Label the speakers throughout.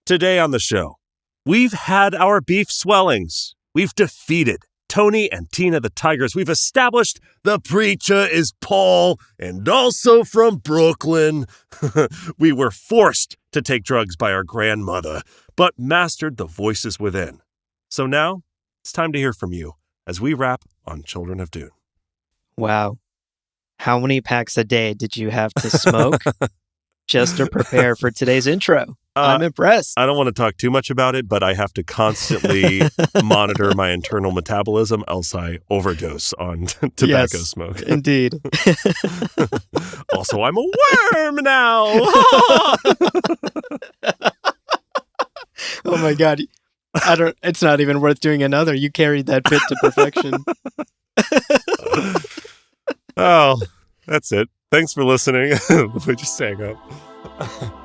Speaker 1: Today on the show, we've had our beef swellings. We've defeated Tony and Tina the Tigers. We've established the preacher is Paul and also from Brooklyn. We were forced to take drugs by our grandmother, but mastered the voices within. So now it's time to hear from you as we wrap on Children of Dune.
Speaker 2: Wow. How many packs a day did you have to smoke just to prepare for today's intro? I'm impressed.
Speaker 1: I don't want to talk too much about it, but I have to constantly monitor my internal metabolism, else I overdose on tobacco smoke.
Speaker 2: Indeed.
Speaker 1: Also, I'm a worm now.
Speaker 2: Oh my God. It's not even worth doing another. You carried that bit to perfection.
Speaker 1: Oh, that's it. Thanks for listening. We just hang up.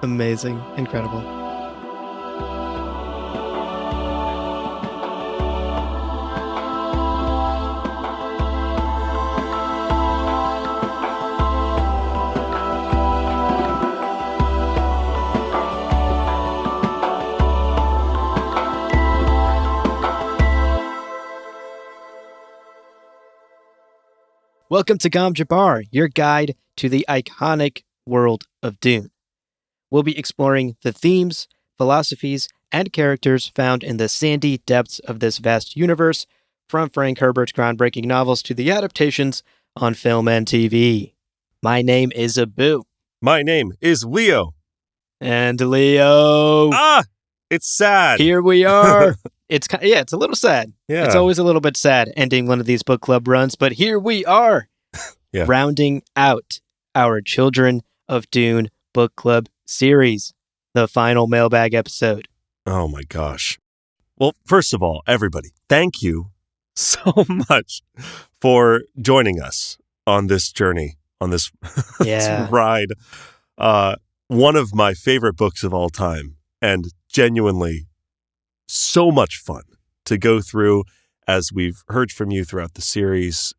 Speaker 2: Amazing. Incredible. Welcome to Gom Jabbar, your guide to the iconic world of Dune. We'll be exploring the themes, philosophies, and characters found in the sandy depths of this vast universe, from Frank Herbert's groundbreaking novels to the adaptations on film and TV. My name is Abu.
Speaker 1: My name is Leo.
Speaker 2: And Leo.
Speaker 1: It's sad.
Speaker 2: Here we are. It's a little sad.
Speaker 1: Yeah.
Speaker 2: It's always a little bit sad ending one of these book club runs, but here we are, rounding out our Children of Dune book club series, the final mailbag episode.
Speaker 1: Oh my gosh. Well, first of all, everybody, thank you so much for joining us on this journey, on this, this ride. One of my favorite books of all time, and genuinely so much fun to go through as we've heard from you throughout the series.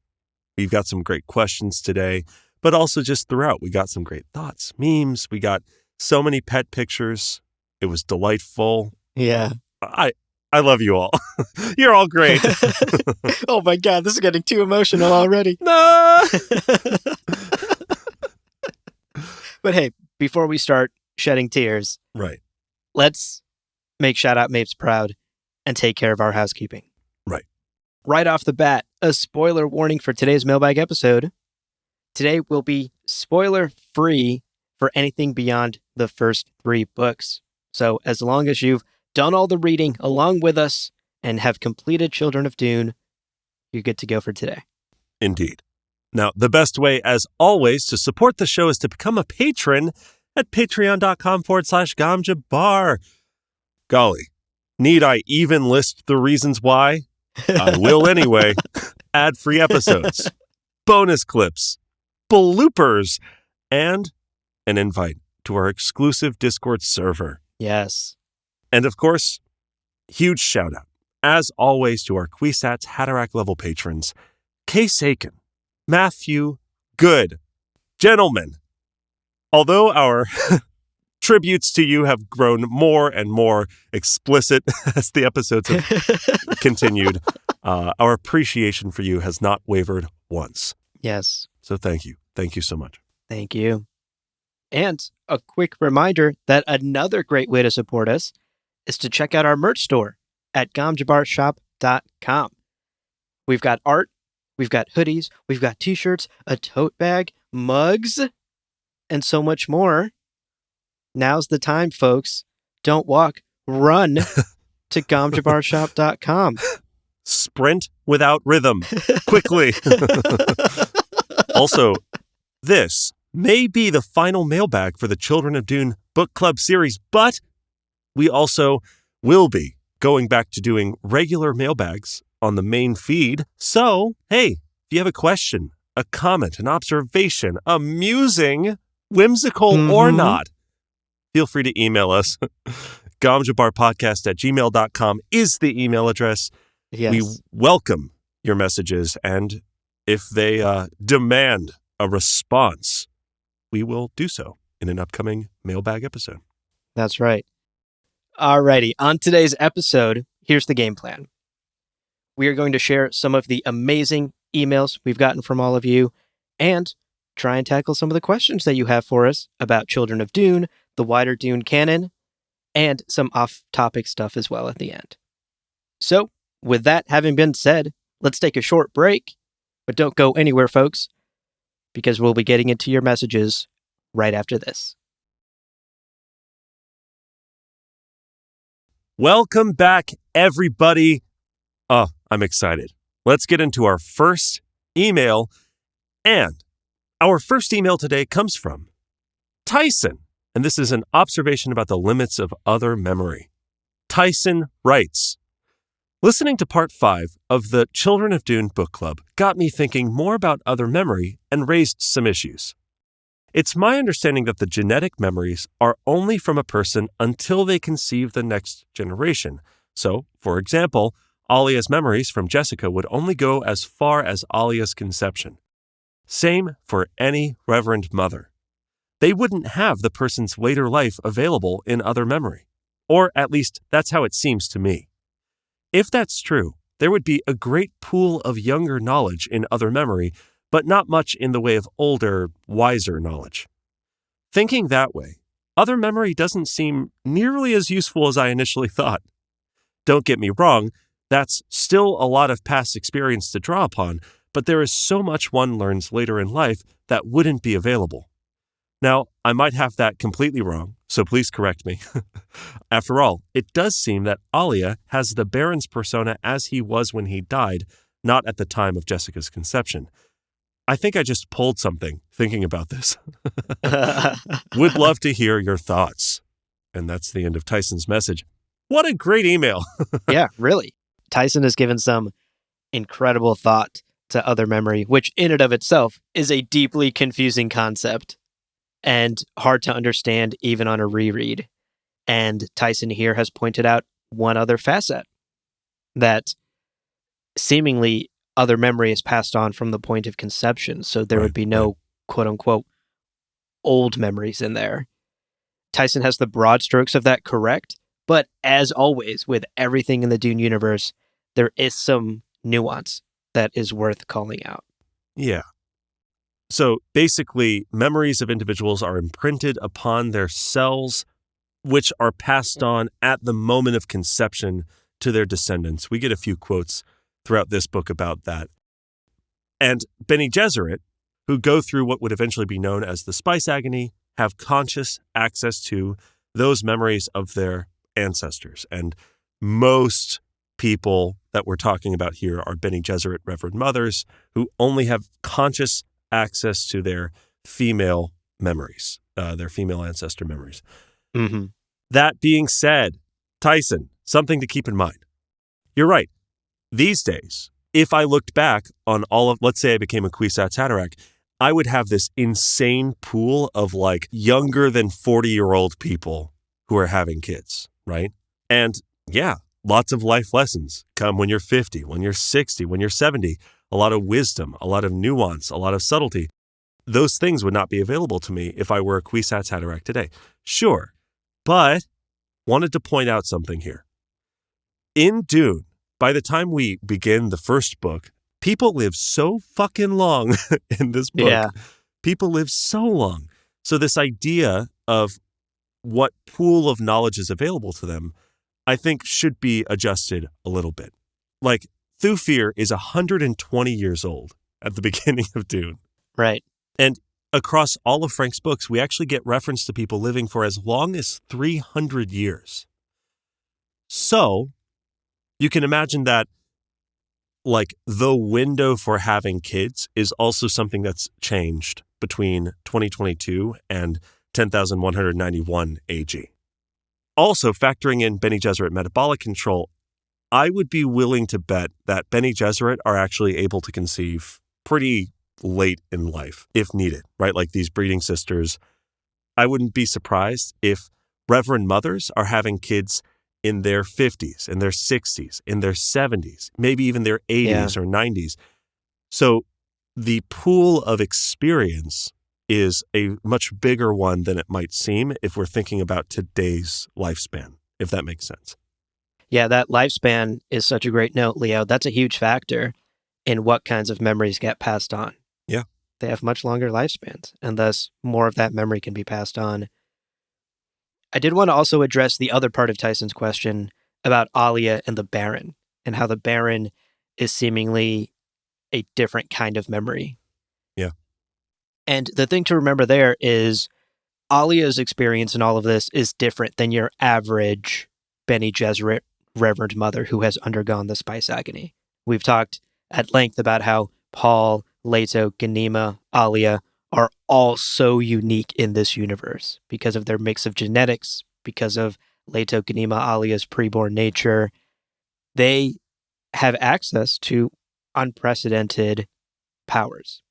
Speaker 1: We've got some great questions today, but also just throughout, we got some great thoughts, memes. We got so many pet pictures. It was delightful.
Speaker 2: Yeah.
Speaker 1: I love you all. You're all great.
Speaker 2: Oh my God, this is getting too emotional already.
Speaker 1: No!
Speaker 2: But hey, before we start shedding tears,
Speaker 1: Right.
Speaker 2: Let's make Shout Out Mapes proud and take care of our housekeeping.
Speaker 1: Right.
Speaker 2: Right off the bat, a spoiler warning for today's mailbag episode. Today will be spoiler-free for anything beyond the first 3 books. So as long as you've done all the reading along with us and have completed Children of Dune, you're good to go for today.
Speaker 1: Indeed. Now, the best way, as always, to support the show is to become a patron at patreon.com/GomJabbar. Golly, need I even list the reasons why? I will anyway. Ad-free episodes, bonus clips, bloopers, and an invite to our exclusive Discord server.
Speaker 2: Yes.
Speaker 1: And of course, huge shout out, as always, to our Kwisatz Haderach level patrons, Case Aiken, Matthew Good. Gentlemen, although our tributes to you have grown more and more explicit as the episodes have continued, our appreciation for you has not wavered once.
Speaker 2: Yes.
Speaker 1: So thank you. Thank you so much.
Speaker 2: Thank you. And a quick reminder that another great way to support us is to check out our merch store at gomjabarshop.com. We've got art, we've got hoodies, we've got t-shirts, a tote bag, mugs, and so much more. Now's the time, folks. Don't walk, run to gomjabarshop.com.
Speaker 1: Sprint without rhythm. Quickly. Also, this may be the final mailbag for the Children of Dune book club series, but we also will be going back to doing regular mailbags on the main feed. So, hey, if you have a question, a comment, an observation, amusing, whimsical or not, feel free to email us. gomjabarpodcast@gmail.com is the email address.
Speaker 2: Yes.
Speaker 1: We welcome your messages, and if they demand a response, we will do so in an upcoming mailbag episode.
Speaker 2: That's right. Alrighty, on today's episode, here's the game plan. We are going to share some of the amazing emails we've gotten from all of you and try and tackle some of the questions that you have for us about Children of Dune, the wider Dune canon, and some off-topic stuff as well at the end. So, with that having been said, let's take a short break, but don't go anywhere, folks, because we'll be getting into your messages right after this.
Speaker 1: Welcome back, everybody. Oh, I'm excited. Let's get into our first email. And our first email today comes from Tyson. And this is an observation about the limits of other memory. Tyson writes, listening to part 5 of the Children of Dune book club got me thinking more about other memory and raised some issues. It's my understanding that the genetic memories are only from a person until they conceive the next generation. So, for example, Alia's memories from Jessica would only go as far as Alia's conception. Same for any Reverend Mother. They wouldn't have the person's later life available in other memory. Or at least that's how it seems to me. If that's true, there would be a great pool of younger knowledge in other memory, but not much in the way of older, wiser knowledge. Thinking that way, other memory doesn't seem nearly as useful as I initially thought. Don't get me wrong, that's still a lot of past experience to draw upon, but there is so much one learns later in life that wouldn't be available. Now, I might have that completely wrong, so please correct me. After all, it does seem that Alia has the Baron's persona as he was when he died, not at the time of Jessica's conception. I think I just pulled something thinking about this. Would love to hear your thoughts. And that's the end of Tyson's message. What a great email.
Speaker 2: Yeah, really. Tyson has given some incredible thought to other memory, which in and of itself is a deeply confusing concept and hard to understand even on a reread. And Tyson here has pointed out one other facet, that seemingly other memory is passed on from the point of conception, so there would be no quote-unquote old memories in there. Tyson has the broad strokes of that correct, but as always, with everything in the Dune universe, there is some nuance that is worth calling out.
Speaker 1: Yeah. So basically, memories of individuals are imprinted upon their cells, which are passed on at the moment of conception to their descendants. We get a few quotes throughout this book about that. And Bene Gesserit, who go through what would eventually be known as the Spice Agony, have conscious access to those memories of their ancestors. And most people that we're talking about here are Bene Gesserit Reverend Mothers who only have conscious access to their female memories, their female ancestor memories.
Speaker 2: Mm-hmm.
Speaker 1: That being said, Tyson, something to keep in mind. You're right. These days, if I looked back on all of, let's say I became a Kwisatz Haderach, I would have this insane pool of like younger than 40-year-old people who are having kids, right? And yeah, lots of life lessons come when you're 50, when you're 60, when you're 70, a lot of wisdom, a lot of nuance, a lot of subtlety. Those things would not be available to me if I were a Kwisatz Haderach today. Sure, but wanted to point out something here. In Dune, by the time we begin the first book, people live so fucking long in this book.
Speaker 2: Yeah.
Speaker 1: People live so long. So this idea of what pool of knowledge is available to them, I think should be adjusted a little bit. Like, Thufir is 120 years old at the beginning of Dune.
Speaker 2: Right.
Speaker 1: And across all of Frank's books, we actually get reference to people living for as long as 300 years. So you can imagine that, like, the window for having kids is also something that's changed between 2022 and 10,191 AG. Also, factoring in Bene Gesserit metabolic control, I would be willing to bet that Bene Gesserit are actually able to conceive pretty late in life, if needed, right? Like these breeding sisters. I wouldn't be surprised if Reverend Mothers are having kids in their 50s, in their 60s, in their 70s, maybe even their 80s or 90s. So the pool of experience is a much bigger one than it might seem if we're thinking about today's lifespan. if that makes sense.
Speaker 2: Yeah, that lifespan is such a great note, Leo. That's a huge factor in what kinds of memories get passed on.
Speaker 1: Yeah.
Speaker 2: They have much longer lifespans, and thus more of that memory can be passed on. I did want to also address the other part of Tyson's question about Alia and the Baron, and how the Baron is seemingly a different kind of memory.
Speaker 1: Yeah.
Speaker 2: And the thing to remember there is Alia's experience in all of this is different than your average Bene Gesserit Reverend Mother who has undergone the spice agony. We've talked at length about how Paul, Leto, Ganima, Alia are all so unique in this universe because of their mix of genetics, because of Leto, Ganima, Alia's preborn nature. They have access to unprecedented powers.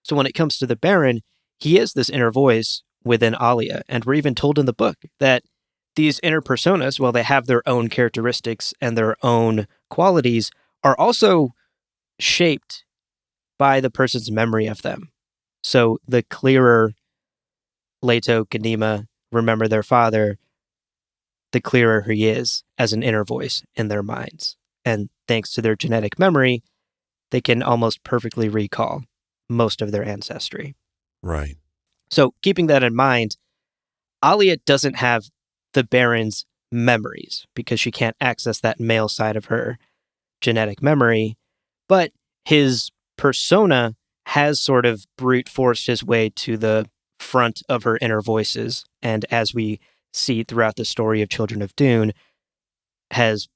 Speaker 2: So when it comes to the Baron, he is this inner voice within Alia, and we're even told in the book that these inner personas, while they have their own characteristics and their own qualities, are also shaped by the person's memory of them. So the clearer Leto, Ganima remember their father, the clearer he is as an inner voice in their minds. And thanks to their genetic memory, they can almost perfectly recall most of their ancestry.
Speaker 1: Right.
Speaker 2: So keeping that in mind, Alia doesn't have the Baron's memories because she can't access that male side of her genetic memory, but his persona has sort of brute forced his way to the front of her inner voices, and as we see throughout the story of Children of Dune, has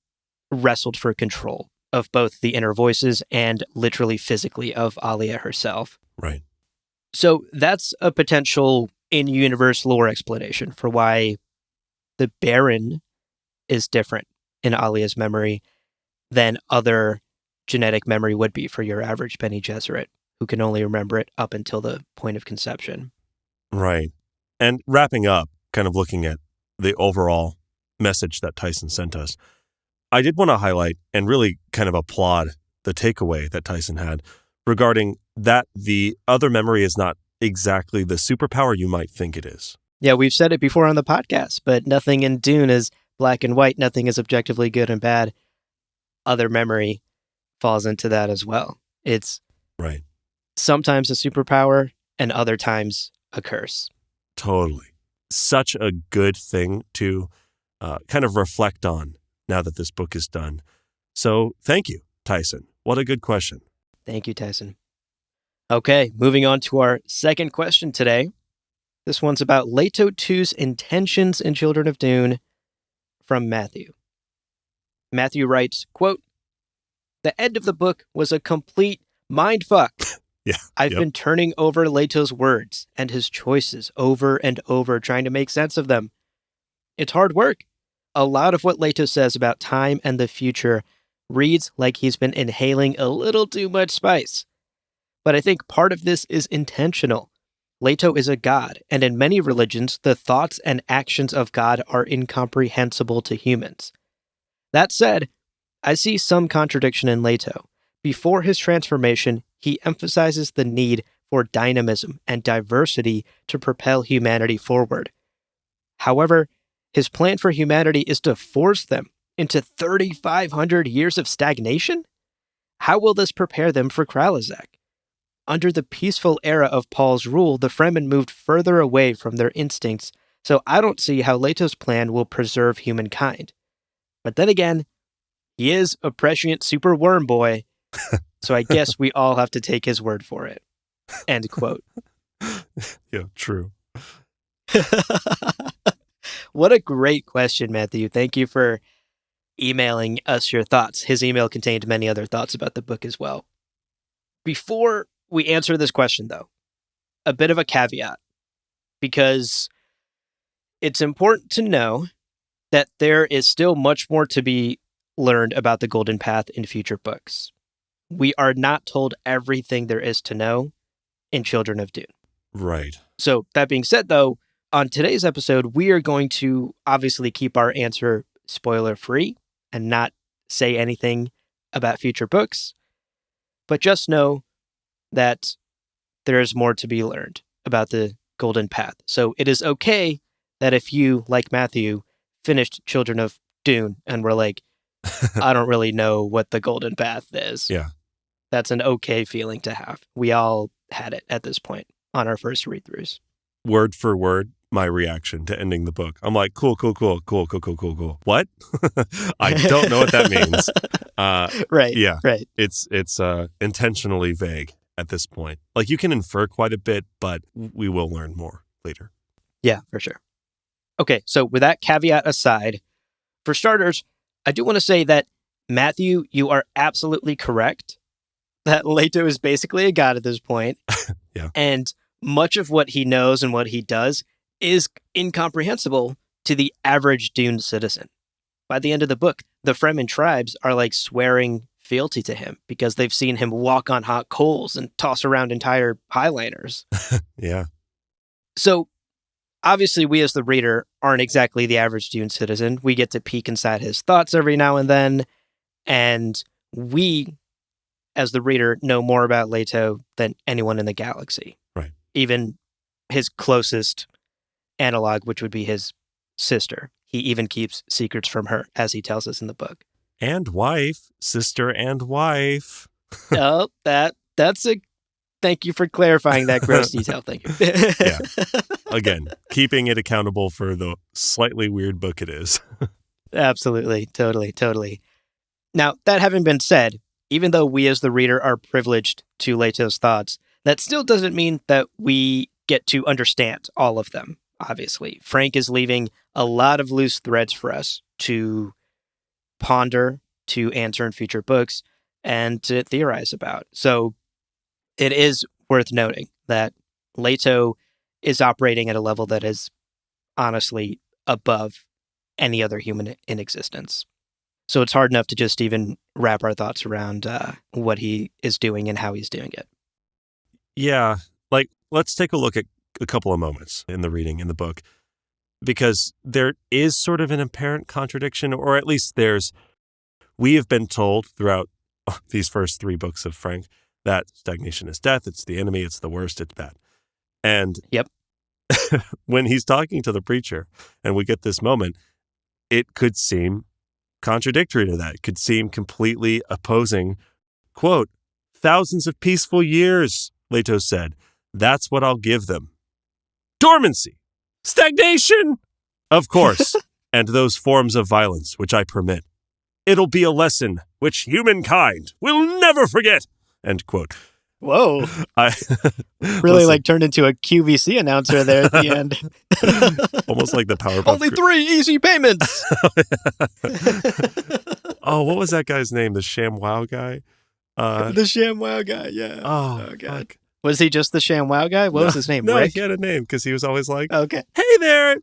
Speaker 2: wrestled for control of both the inner voices and literally physically of Alia herself.
Speaker 1: Right.
Speaker 2: So that's a potential in-universe lore explanation for why the Baron is different in Alia's memory than other genetic memory would be for your average Bene Gesserit, who can only remember it up until the point of conception.
Speaker 1: Right. And wrapping up, kind of looking at the overall message that Tyson sent us, I did want to highlight and really kind of applaud the takeaway that Tyson had regarding that the other memory is not exactly the superpower you might think it is.
Speaker 2: Yeah, we've said it before on the podcast, but nothing in Dune is black and white. Nothing is objectively good and bad. Other memory falls into that as well. It's
Speaker 1: right.
Speaker 2: Sometimes a superpower and other times a curse.
Speaker 1: Totally. Such a good thing to kind of reflect on now that this book is done. So thank you, Tyson. What a good question.
Speaker 2: Thank you, Tyson. Okay, moving on to our second question today. This one's about Leto 2's intentions in Children of Dune from Matthew. Matthew writes, quote, "The end of the book was a complete mindfuck.
Speaker 1: Yeah.
Speaker 2: I've been turning over Leto's words and his choices over and over, trying to make sense of them. It's hard work. A lot of what Leto says about time and the future reads like he's been inhaling a little too much spice. But I think part of this is intentional. Leto is a god, and in many religions, the thoughts and actions of God are incomprehensible to humans. That said, I see some contradiction in Leto. Before his transformation, he emphasizes the need for dynamism and diversity to propel humanity forward. However, his plan for humanity is to force them into 3,500 years of stagnation? How will this prepare them for Kralazak? Under the peaceful era of Paul's rule, the Fremen moved further away from their instincts, so I don't see how Leto's plan will preserve humankind. But then again, he is a prescient super worm boy, so I guess we all have to take his word for it." End quote.
Speaker 1: Yeah, true.
Speaker 2: What a great question, Matthew. Thank you for emailing us your thoughts. His email contained many other thoughts about the book as well. Before we answer this question, though, a bit of a caveat, because it's important to know that there is still much more to be learned about the Golden Path in future books. We are not told everything there is to know in Children of Dune.
Speaker 1: Right.
Speaker 2: So that being said, though, on today's episode, we are going to obviously keep our answer spoiler-free and not say anything about future books. But just know that there is more to be learned about the Golden Path. So it is okay that if you, like Matthew, finished Children of Dune and we're like, I don't really know what the golden path is.
Speaker 1: Yeah.
Speaker 2: That's an okay feeling to have. We all had it at this point on our first read-throughs.
Speaker 1: Word for word, my reaction to ending the book. I'm like, cool. What? I don't know what that means.
Speaker 2: Right.
Speaker 1: Yeah.
Speaker 2: Right.
Speaker 1: It's intentionally vague at this point. Like, you can infer quite a bit, but we will learn more later.
Speaker 2: Yeah, for sure. Okay, so with that caveat aside, for starters, I do want to say that, Matthew, you are absolutely correct that Leto is basically a god at this point.
Speaker 1: Yeah.
Speaker 2: And much of what he knows and what he does is incomprehensible to the average Dune citizen. By the end of the book, the Fremen tribes are like swearing fealty to him because they've seen him walk on hot coals and toss around entire highliners.
Speaker 1: Yeah.
Speaker 2: So, obviously, we as the reader aren't exactly the average Dune citizen. We get to peek inside his thoughts every now and then. And we, as the reader, know more about Leto than anyone in the galaxy.
Speaker 1: Right.
Speaker 2: Even his closest analog, which would be his sister. He even keeps secrets from her, as he tells us in the book.
Speaker 1: And wife. Sister and wife.
Speaker 2: Oh, that's a... Thank you for clarifying that gross detail. Thank you.
Speaker 1: Yeah. Again, keeping it accountable for the slightly weird book it is.
Speaker 2: Absolutely. Totally. Now, that having been said, even though we as the reader are privileged to Leto's thoughts, that still doesn't mean that we get to understand all of them, obviously. Frank is leaving a lot of loose threads for us to ponder, to answer in future books, and to theorize about. So it is worth noting that Leto is operating at a level that is honestly above any other human in existence. So it's hard enough to just even wrap our thoughts around what he is doing and how he's doing it.
Speaker 1: Yeah. Like, let's take a look at a couple of moments in the reading in the book, because there is sort of an apparent contradiction, or at least we have been told throughout these first 3 books of Frank that stagnation is death, it's the enemy, it's the worst, it's bad. And
Speaker 2: yep.
Speaker 1: When he's talking to the preacher and we get this moment, it could seem contradictory to that. It could seem completely opposing. Quote, "Thousands of peaceful years," Leto said. "That's what I'll give them. Dormancy, stagnation, of course, and those forms of violence which I permit. It'll be a lesson which humankind will never forget." End quote.
Speaker 2: Whoa. Really like turned into a QVC announcer there at the end.
Speaker 1: Almost like the Powerpuff.
Speaker 2: Only 3 easy payments.
Speaker 1: Oh, what was that guy's name? The ShamWow guy?
Speaker 2: The ShamWow guy, yeah.
Speaker 1: Oh God.
Speaker 2: Fuck. Was he just the ShamWow guy? What was his name?
Speaker 1: No,
Speaker 2: Rick?
Speaker 1: he had a name because he was always like,
Speaker 2: okay.
Speaker 1: "Hey there."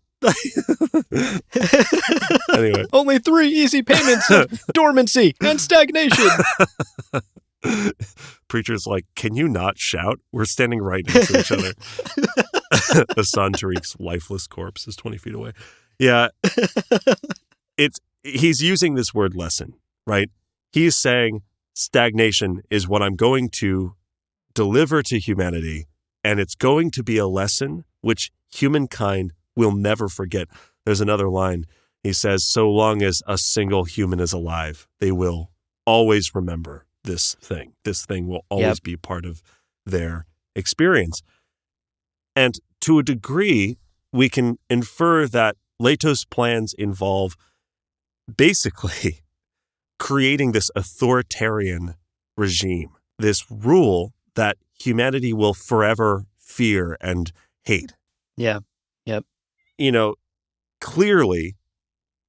Speaker 1: Anyway.
Speaker 2: Only 3 easy payments of dormancy and stagnation.
Speaker 1: Preacher's like, "Can you not shout? We're standing right next to each other." Hassan Tariq's lifeless corpse is 20 feet away. Yeah. He's using this word lesson, right? He's saying stagnation is what I'm going to deliver to humanity, and it's going to be a lesson which humankind will never forget. There's another line. He says, "So long as a single human is alive, they will always remember this thing. This thing will always be part of their experience." And to a degree, we can infer that Leto's plans involve basically creating this authoritarian regime, this rule that humanity will forever fear and hate.
Speaker 2: Yeah. Yep.
Speaker 1: You know, clearly,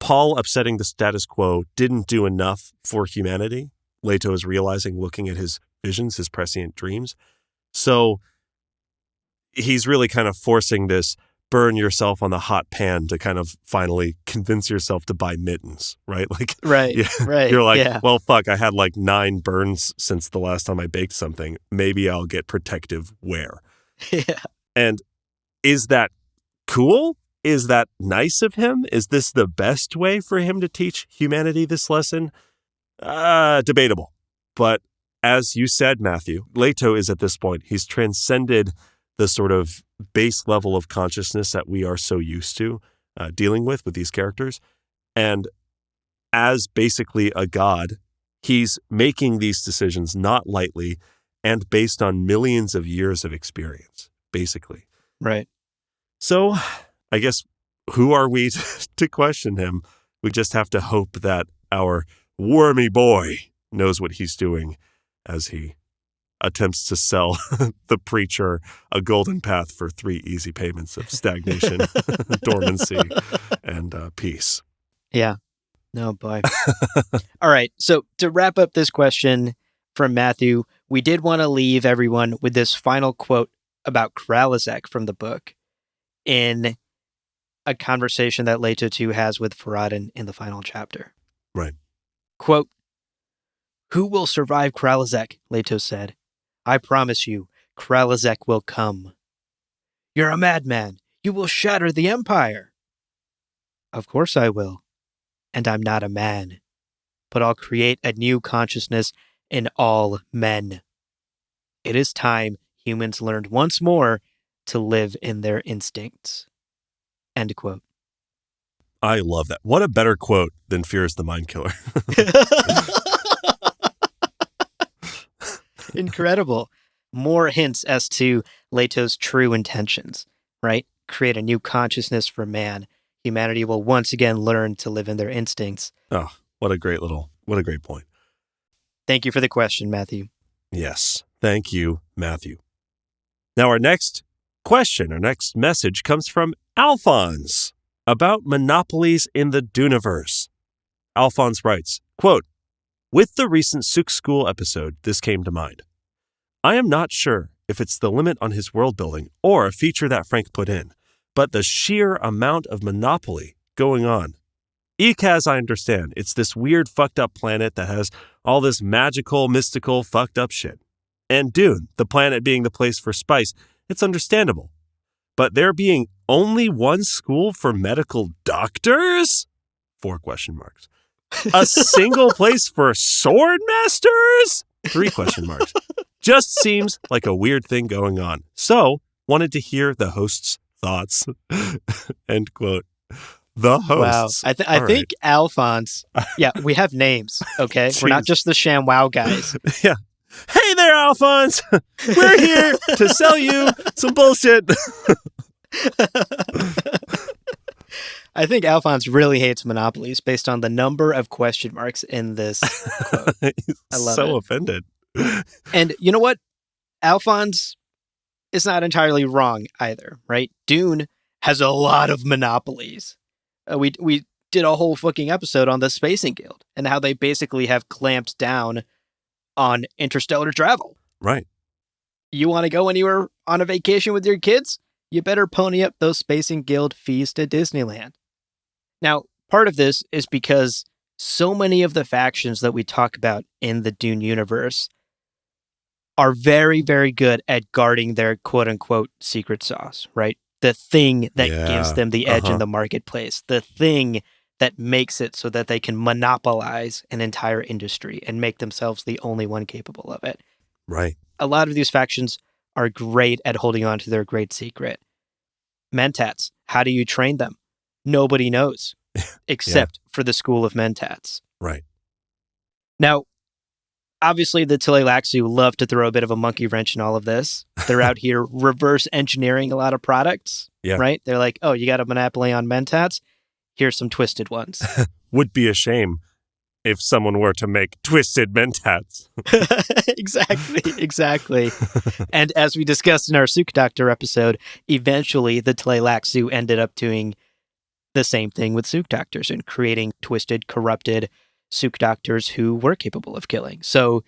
Speaker 1: Paul upsetting the status quo didn't do enough for humanity. Leto is realizing, looking at his visions, his prescient dreams. So he's really kind of forcing this burn yourself on the hot pan to kind of finally convince yourself to buy mittens, right? Like,
Speaker 2: right.
Speaker 1: You're like, well, fuck, I had like 9 burns since the last time I baked something. Maybe I'll get protective wear.
Speaker 2: Yeah.
Speaker 1: And is that cool? Is that nice of him? Is this the best way for him to teach humanity this lesson? Debatable. But as you said, Matthew, Leto is at this point, he's transcended the sort of base level of consciousness that we are so used to dealing with these characters. And as basically a god, he's making these decisions not lightly and based on millions of years of experience, basically.
Speaker 2: Right.
Speaker 1: So I guess who are we to question him? We just have to hope that our wormy boy knows what he's doing as he attempts to sell the preacher a golden path for 3 easy payments of stagnation, dormancy, and peace.
Speaker 2: Yeah. No, boy. All right. So to wrap up this question from Matthew, we did want to leave everyone with this final quote about Kralizak from the book in a conversation that Leto 2 has with Faradin in the final chapter.
Speaker 1: Right.
Speaker 2: Quote, "Who will survive Kralizak?" Leto said. "I promise you, Kralizak will come." "You're a madman. You will shatter the Empire." "Of course I will. And I'm not a man. But I'll create a new consciousness in all men. It is time humans learned once more to live in their instincts." End quote.
Speaker 1: I love that. What a better quote than "Fear is the mind killer."
Speaker 2: Incredible. More hints as to Leto's true intentions, right? Create a new consciousness for man. Humanity will once again learn to live in their instincts.
Speaker 1: Oh, what a great point.
Speaker 2: Thank you for the question, Matthew.
Speaker 1: Yes. Thank you, Matthew. Now our next message comes from Alphonse about monopolies in the Duneverse. Alphonse writes, quote, "With the recent Sook School episode, this came to mind. I am not sure if it's the limit on his world building or a feature that Frank put in, but the sheer amount of monopoly going on. As I understand, it's this weird fucked up planet that has all this magical, mystical, fucked up shit. And Dune, the planet being the place for spice, it's understandable. But there being only one school for medical doctors? 4 question marks. A single place for sword masters? 3 question marks. Just seems like a weird thing going on. So, wanted to hear the host's thoughts." End quote. The hosts.
Speaker 2: Wow. I think Alphonse, yeah, we have names, okay? We're not just the ShamWow guys.
Speaker 1: Yeah. "Hey there, Alphonse. We're here to sell you some bullshit."
Speaker 2: I think Alphonse really hates monopolies based on the number of question marks in this quote. I love
Speaker 1: so
Speaker 2: it.
Speaker 1: Offended.
Speaker 2: And you know what? Alphonse is not entirely wrong either, right? Dune has a lot of monopolies. We did a whole fucking episode on the Spacing Guild and how they basically have clamped down on interstellar travel.
Speaker 1: Right.
Speaker 2: You want to go anywhere on a vacation with your kids? You better pony up those Spacing Guild fees to Disneyland. Now, part of this is because so many of the factions that we talk about in the Dune universe are very, very good at guarding their quote-unquote secret sauce, right? The thing that gives them the edge in the marketplace, the thing that makes it so that they can monopolize an entire industry and make themselves the only one capable of it.
Speaker 1: Right.
Speaker 2: A lot of these factions are great at holding on to their great secret. Mentats, how do you train them? Nobody knows, except for the School of Mentats.
Speaker 1: Right.
Speaker 2: Now, obviously, the Tleilaxu love to throw a bit of a monkey wrench in all of this. They're out here reverse engineering a lot of products, right? They're like, oh, you got a monopoly on Mentats? Here's some twisted ones.
Speaker 1: Would be a shame if someone were to make twisted Mentats.
Speaker 2: Exactly. And as we discussed in our Sook Doctor episode, eventually the Tleilaxu ended up doing the same thing with Sook Doctors and creating twisted, corrupted Sook Doctors who were capable of killing. So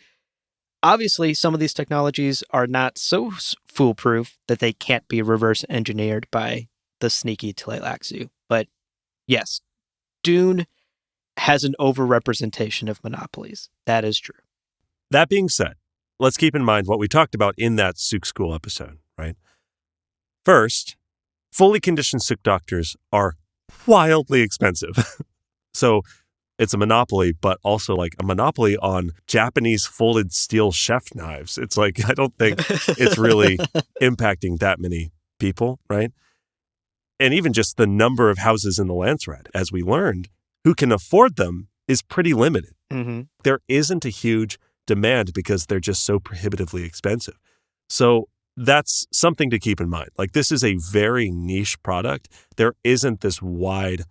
Speaker 2: obviously some of these technologies are not so foolproof that they can't be reverse engineered by the sneaky Tleilaxu. But yes, Dune has an overrepresentation of monopolies. That is true.
Speaker 1: That being said, let's keep in mind what we talked about in that Sook School episode, right? First, fully conditioned Sook Doctors are wildly expensive. So it's a monopoly, but also like a monopoly on Japanese folded steel chef knives. It's like, I don't think it's really impacting that many people, right? And even just the number of houses in the Landsrat, as we learned, who can afford them is pretty limited.
Speaker 2: Mm-hmm.
Speaker 1: There isn't a huge demand because they're just so prohibitively expensive. So that's something to keep in mind. Like, this is a very niche product. There isn't this wide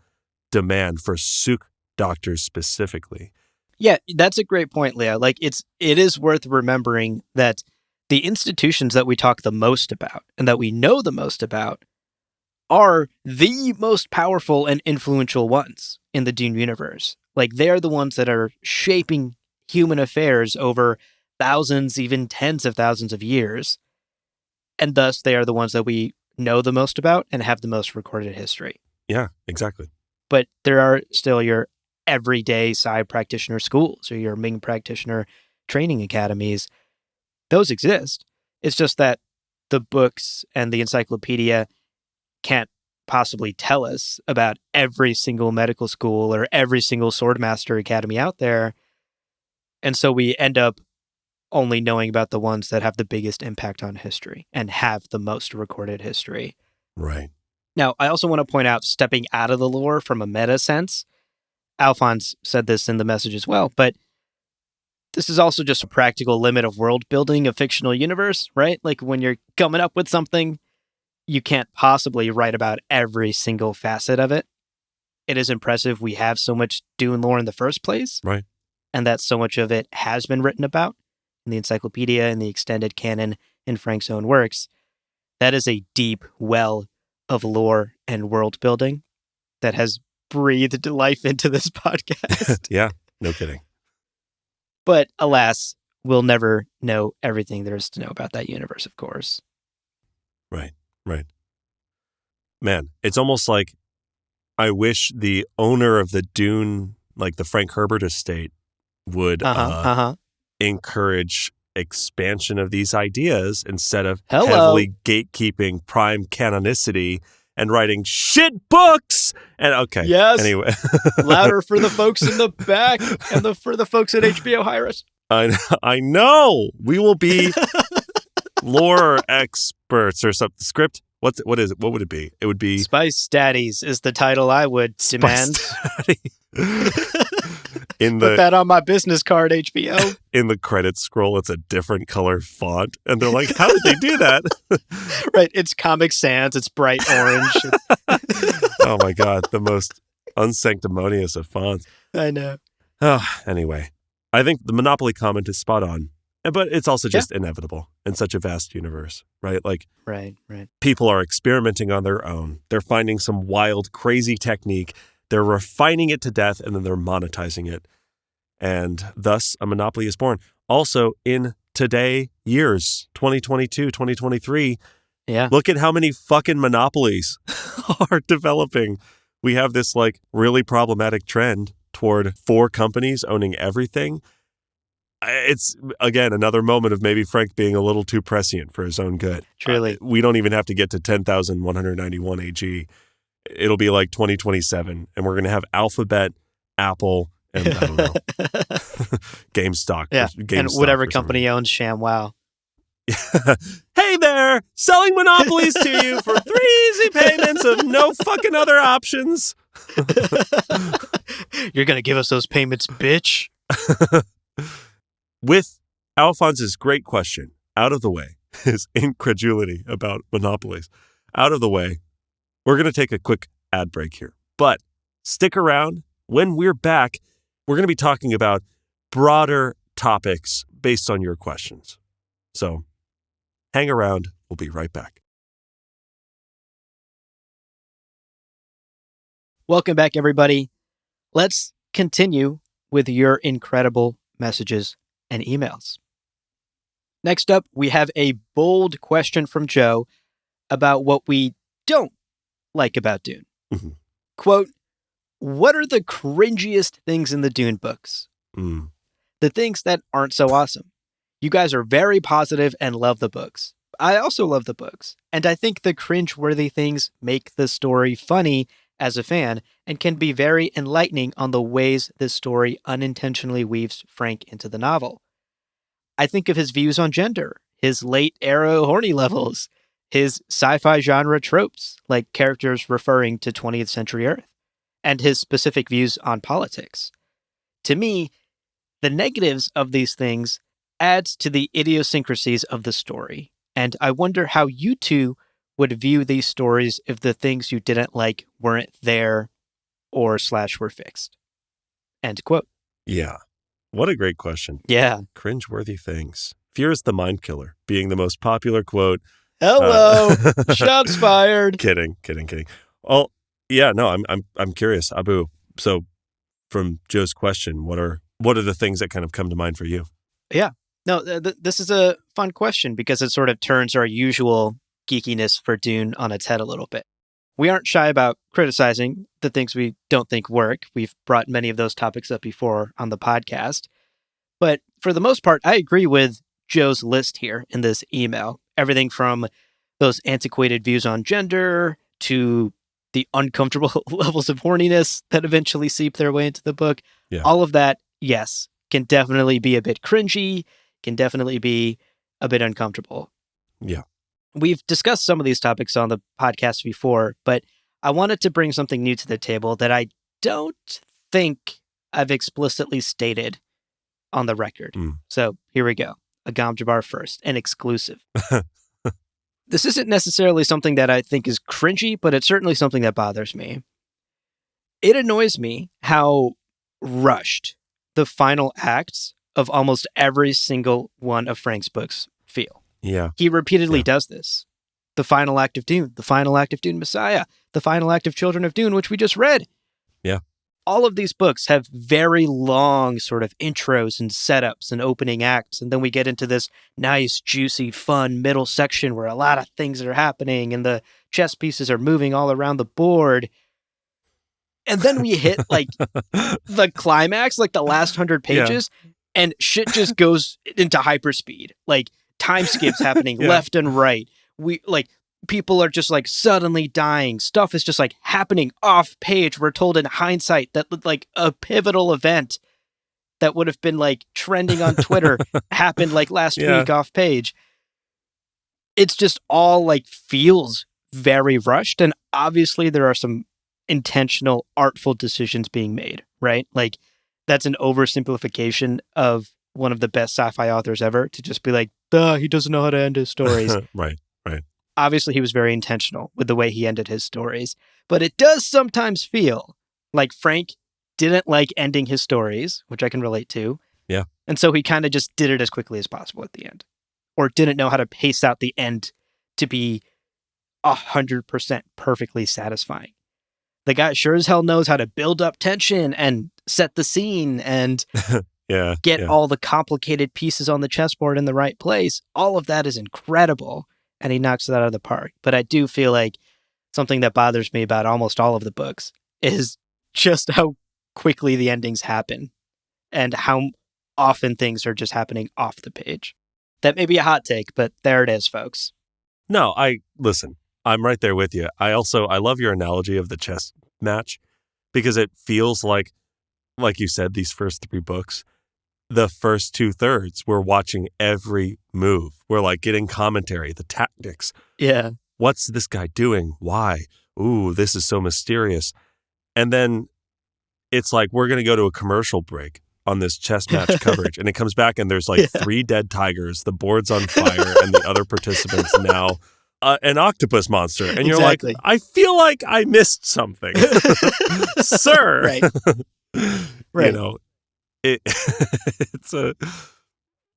Speaker 1: demand for Suk doctors specifically.
Speaker 2: Yeah, that's a great point, Leo. Like, it is worth remembering that the institutions that we talk the most about and that we know the most about are the most powerful and influential ones in the Dune universe. Like, they're the ones that are shaping human affairs over thousands, even tens of thousands of years. And thus, they are the ones that we know the most about and have the most recorded history.
Speaker 1: Yeah, exactly.
Speaker 2: But there are still your everyday Psi practitioner schools or your Ming practitioner training academies. Those exist. It's just that the books and the encyclopedia can't possibly tell us about every single medical school or every single swordmaster academy out there. And so we end up only knowing about the ones that have the biggest impact on history and have the most recorded history.
Speaker 1: Right.
Speaker 2: Now, I also want to point out, stepping out of the lore from a meta sense, Alphonse said this in the message as well, but this is also just a practical limit of world building a fictional universe, right? Like, when you're coming up with something, you can't possibly write about every single facet of it. It is impressive we have so much Dune lore in the first place.
Speaker 1: Right.
Speaker 2: And that so much of it has been written about in the encyclopedia, in the extended canon, in Frank's own works. That is a deep well of lore and world building that has breathed life into this podcast.
Speaker 1: Yeah, no kidding.
Speaker 2: But alas, we'll never know everything there is to know about that universe, of course.
Speaker 1: Right. Man, it's almost like I wish the owner of the Dune, like the Frank Herbert estate, would encourage expansion of these ideas instead of heavily gatekeeping prime canonicity and writing shit books. And okay,
Speaker 2: yes.
Speaker 1: Anyway,
Speaker 2: louder for the folks in the back and for the folks at HBO Iris.
Speaker 1: I know we will be lore experts or something. Script. What is it? What would it be? It would be
Speaker 2: Spice Daddies is the title I would demand. Put that on my business card, HBO.
Speaker 1: In the credits scroll, it's a different color font. And they're like, how did they do that?
Speaker 2: Right. It's Comic Sans. It's bright orange.
Speaker 1: Oh, my God. The most unsanctimonious of fonts.
Speaker 2: I know.
Speaker 1: Anyway, I think the Monopoly comment is spot on. But it's also just inevitable in such a vast universe, right? Like,
Speaker 2: right.
Speaker 1: People are experimenting on their own. They're finding some wild, crazy technique. They're refining it to death, and then they're monetizing it. And thus, a monopoly is born. Also, in today years, 2022, 2023, look at how many fucking monopolies are developing. We have this, like, really problematic trend toward 4 companies owning everything. It's, again, another moment of maybe Frank being a little too prescient for his own good.
Speaker 2: Truly.
Speaker 1: We don't even have to get to 10,191 AG. It'll be like 2027, and we're going to have Alphabet, Apple, and I don't know, GameStop.
Speaker 2: Yeah, and whatever company owns ShamWow.
Speaker 1: Hey there, selling monopolies to you for 3 easy payments of no fucking other options.
Speaker 2: You're going to give us those payments, bitch.
Speaker 1: With Alphonse's great question out of the way, his incredulity about monopolies out of the way, we're going to take a quick ad break here. But stick around. When we're back, we're going to be talking about broader topics based on your questions. So hang around. We'll be right back.
Speaker 2: Welcome back, everybody. Let's continue with your incredible messages and emails. Next up, we have a bold question from Joe about what we don't like about Dune.
Speaker 1: Mm-hmm.
Speaker 2: Quote, what are the cringiest things in the Dune books? The things that aren't so awesome. You guys are very positive and love the books. I also love the books. And I think the cringe-worthy things make the story funny as a fan and can be very enlightening on the ways this story unintentionally weaves Frank into the novel. I think of his views on gender, his late era horny levels, his sci-fi genre tropes, like characters referring to 20th century Earth, and his specific views on politics. To me, the negatives of these things adds to the idiosyncrasies of the story. And I wonder how you two would view these stories if the things you didn't like weren't there or / were fixed. End quote.
Speaker 1: Yeah. What a great question.
Speaker 2: Yeah.
Speaker 1: Cringeworthy things. Fear is the mind killer, being the most popular quote.
Speaker 2: Hello. Shots fired.
Speaker 1: Kidding. Well, yeah, no, I'm curious, Abu. So from Joe's question, what are the things that kind of come to mind for you?
Speaker 2: Yeah. No, this is a fun question because it sort of turns our usual geekiness for Dune on its head a little bit. We aren't shy about criticizing the things we don't think work. We've brought many of those topics up before on the podcast. But for the most part, I agree with Joe's list here in this email. Everything from those antiquated views on gender to the uncomfortable levels of horniness that eventually seep their way into the book.
Speaker 1: Yeah.
Speaker 2: All of that, yes, can definitely be a bit cringy, can definitely be a bit uncomfortable.
Speaker 1: Yeah.
Speaker 2: We've discussed some of these topics on the podcast before, but I wanted to bring something new to the table that I don't think I've explicitly stated on the record. So here we go. Agam Jabbar first, an exclusive. This isn't necessarily something that I think is cringy, but it's certainly something that bothers me. It annoys me how rushed the final acts of almost every single one of Frank's books feel.
Speaker 1: Yeah.
Speaker 2: He repeatedly does this. The final act of Dune, the final act of Dune Messiah, the final act of Children of Dune, which we just read.
Speaker 1: Yeah.
Speaker 2: All of these books have very long sort of intros and setups and opening acts. And then we get into this nice, juicy, fun middle section where a lot of things are happening and the chess pieces are moving all around the board. And then we hit like the climax, like the last 100 pages, and shit just goes into hyperspeed. Like time skips happening left and right. People are just like suddenly dying. Stuff is just like happening off page. We're told in hindsight that like a pivotal event that would have been like trending on Twitter happened like last week off page. It's just all like feels very rushed. And obviously there are some intentional, artful decisions being made, right? Like that's an oversimplification of one of the best sci-fi authors ever to just be like, he doesn't know how to end his stories.
Speaker 1: Right.
Speaker 2: Obviously, he was very intentional with the way he ended his stories, but it does sometimes feel like Frank didn't like ending his stories, which I can relate to.
Speaker 1: Yeah.
Speaker 2: And so he kind of just did it as quickly as possible at the end, or didn't know how to pace out the end to be 100% perfectly satisfying. The guy sure as hell knows how to build up tension and set the scene and get all the complicated pieces on the chessboard in the right place. All of that is incredible. And he knocks it out of the park. But I do feel like something that bothers me about almost all of the books is just how quickly the endings happen and how often things are just happening off the page. That may be a hot take, but there it is, folks.
Speaker 1: No, listen, I'm right there with you. I love your analogy of the chess match because it feels like you said, these first 3 books, the first 2/3, we're watching every move. We're like getting commentary, the tactics.
Speaker 2: Yeah.
Speaker 1: What's this guy doing? Why? Ooh, this is so mysterious. And then it's like, we're going to go to a commercial break on this chess match coverage. And it comes back and there's like 3 dead tigers, the board's on fire, and the other participants now an octopus monster. And you're like, I feel like I missed something. Sir.
Speaker 2: Right.
Speaker 1: You know,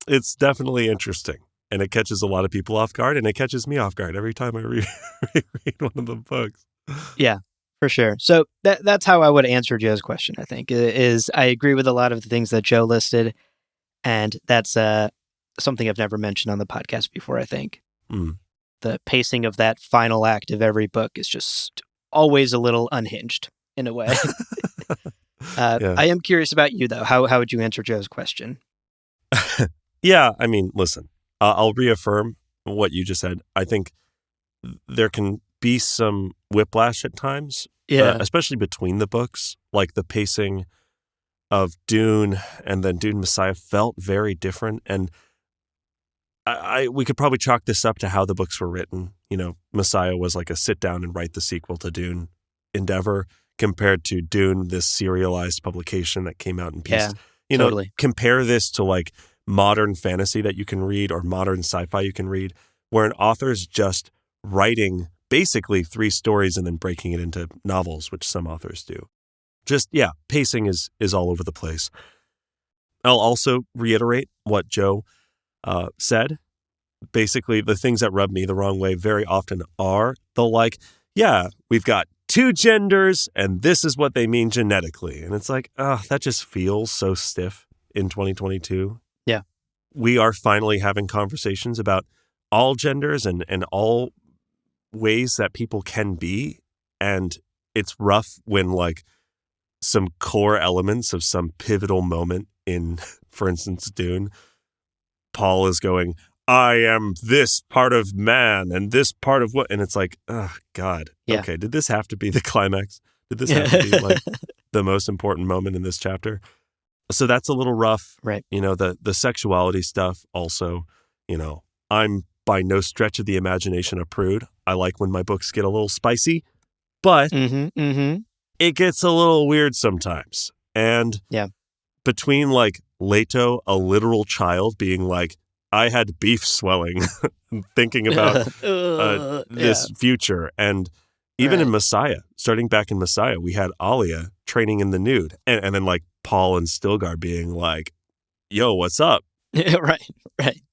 Speaker 1: it's definitely interesting, and it catches a lot of people off guard, and it catches me off guard every time I read one of the books.
Speaker 2: Yeah, for sure. So that's how I would answer Joe's question, I think, is I agree with a lot of the things that Joe listed, and that's something I've never mentioned on the podcast before, I think. The pacing of that final act of every book is just always a little unhinged in a way. I am curious about you, though. How would you answer Joe's question?
Speaker 1: Yeah, I mean, listen, I'll reaffirm what you just said. I think there can be some whiplash at times, especially between the books. Like the pacing of Dune and then Dune Messiah felt very different. And we could probably chalk this up to how the books were written. You know, Messiah was like a sit down and write the sequel to Dune endeavor. compared to Dune, this serialized publication that came out in pieces.
Speaker 2: Yeah, totally.
Speaker 1: Compare this to like modern fantasy that you can read or modern sci-fi you can read, where an author's just writing basically 3 stories and then breaking it into novels, which some authors do. Just, pacing is all over the place. I'll also reiterate what Joe said. Basically, the things that rub me the wrong way very often are we've got 2 genders and this is what they mean genetically. And it's like, that just feels so stiff in 2022.
Speaker 2: Yeah.
Speaker 1: We are finally having conversations about all genders and all ways that people can be. And it's rough when like some core elements of some pivotal moment in, for instance, Dune, Paul is going, I am this part of man and this part of what, and it's like, oh God, okay, did this have to be the climax? Did this have to be like the most important moment in this chapter? So that's a little rough.
Speaker 2: Right.
Speaker 1: The sexuality stuff also, I'm by no stretch of the imagination a prude. I like when my books get a little spicy, but it gets a little weird sometimes. And between like Leto, a literal child, being like, I had beef swelling thinking about this future. And even in Messiah, starting back in Messiah, we had Alia training in the nude. And then like Paul and Stilgar being like, yo, what's up?
Speaker 2: Right.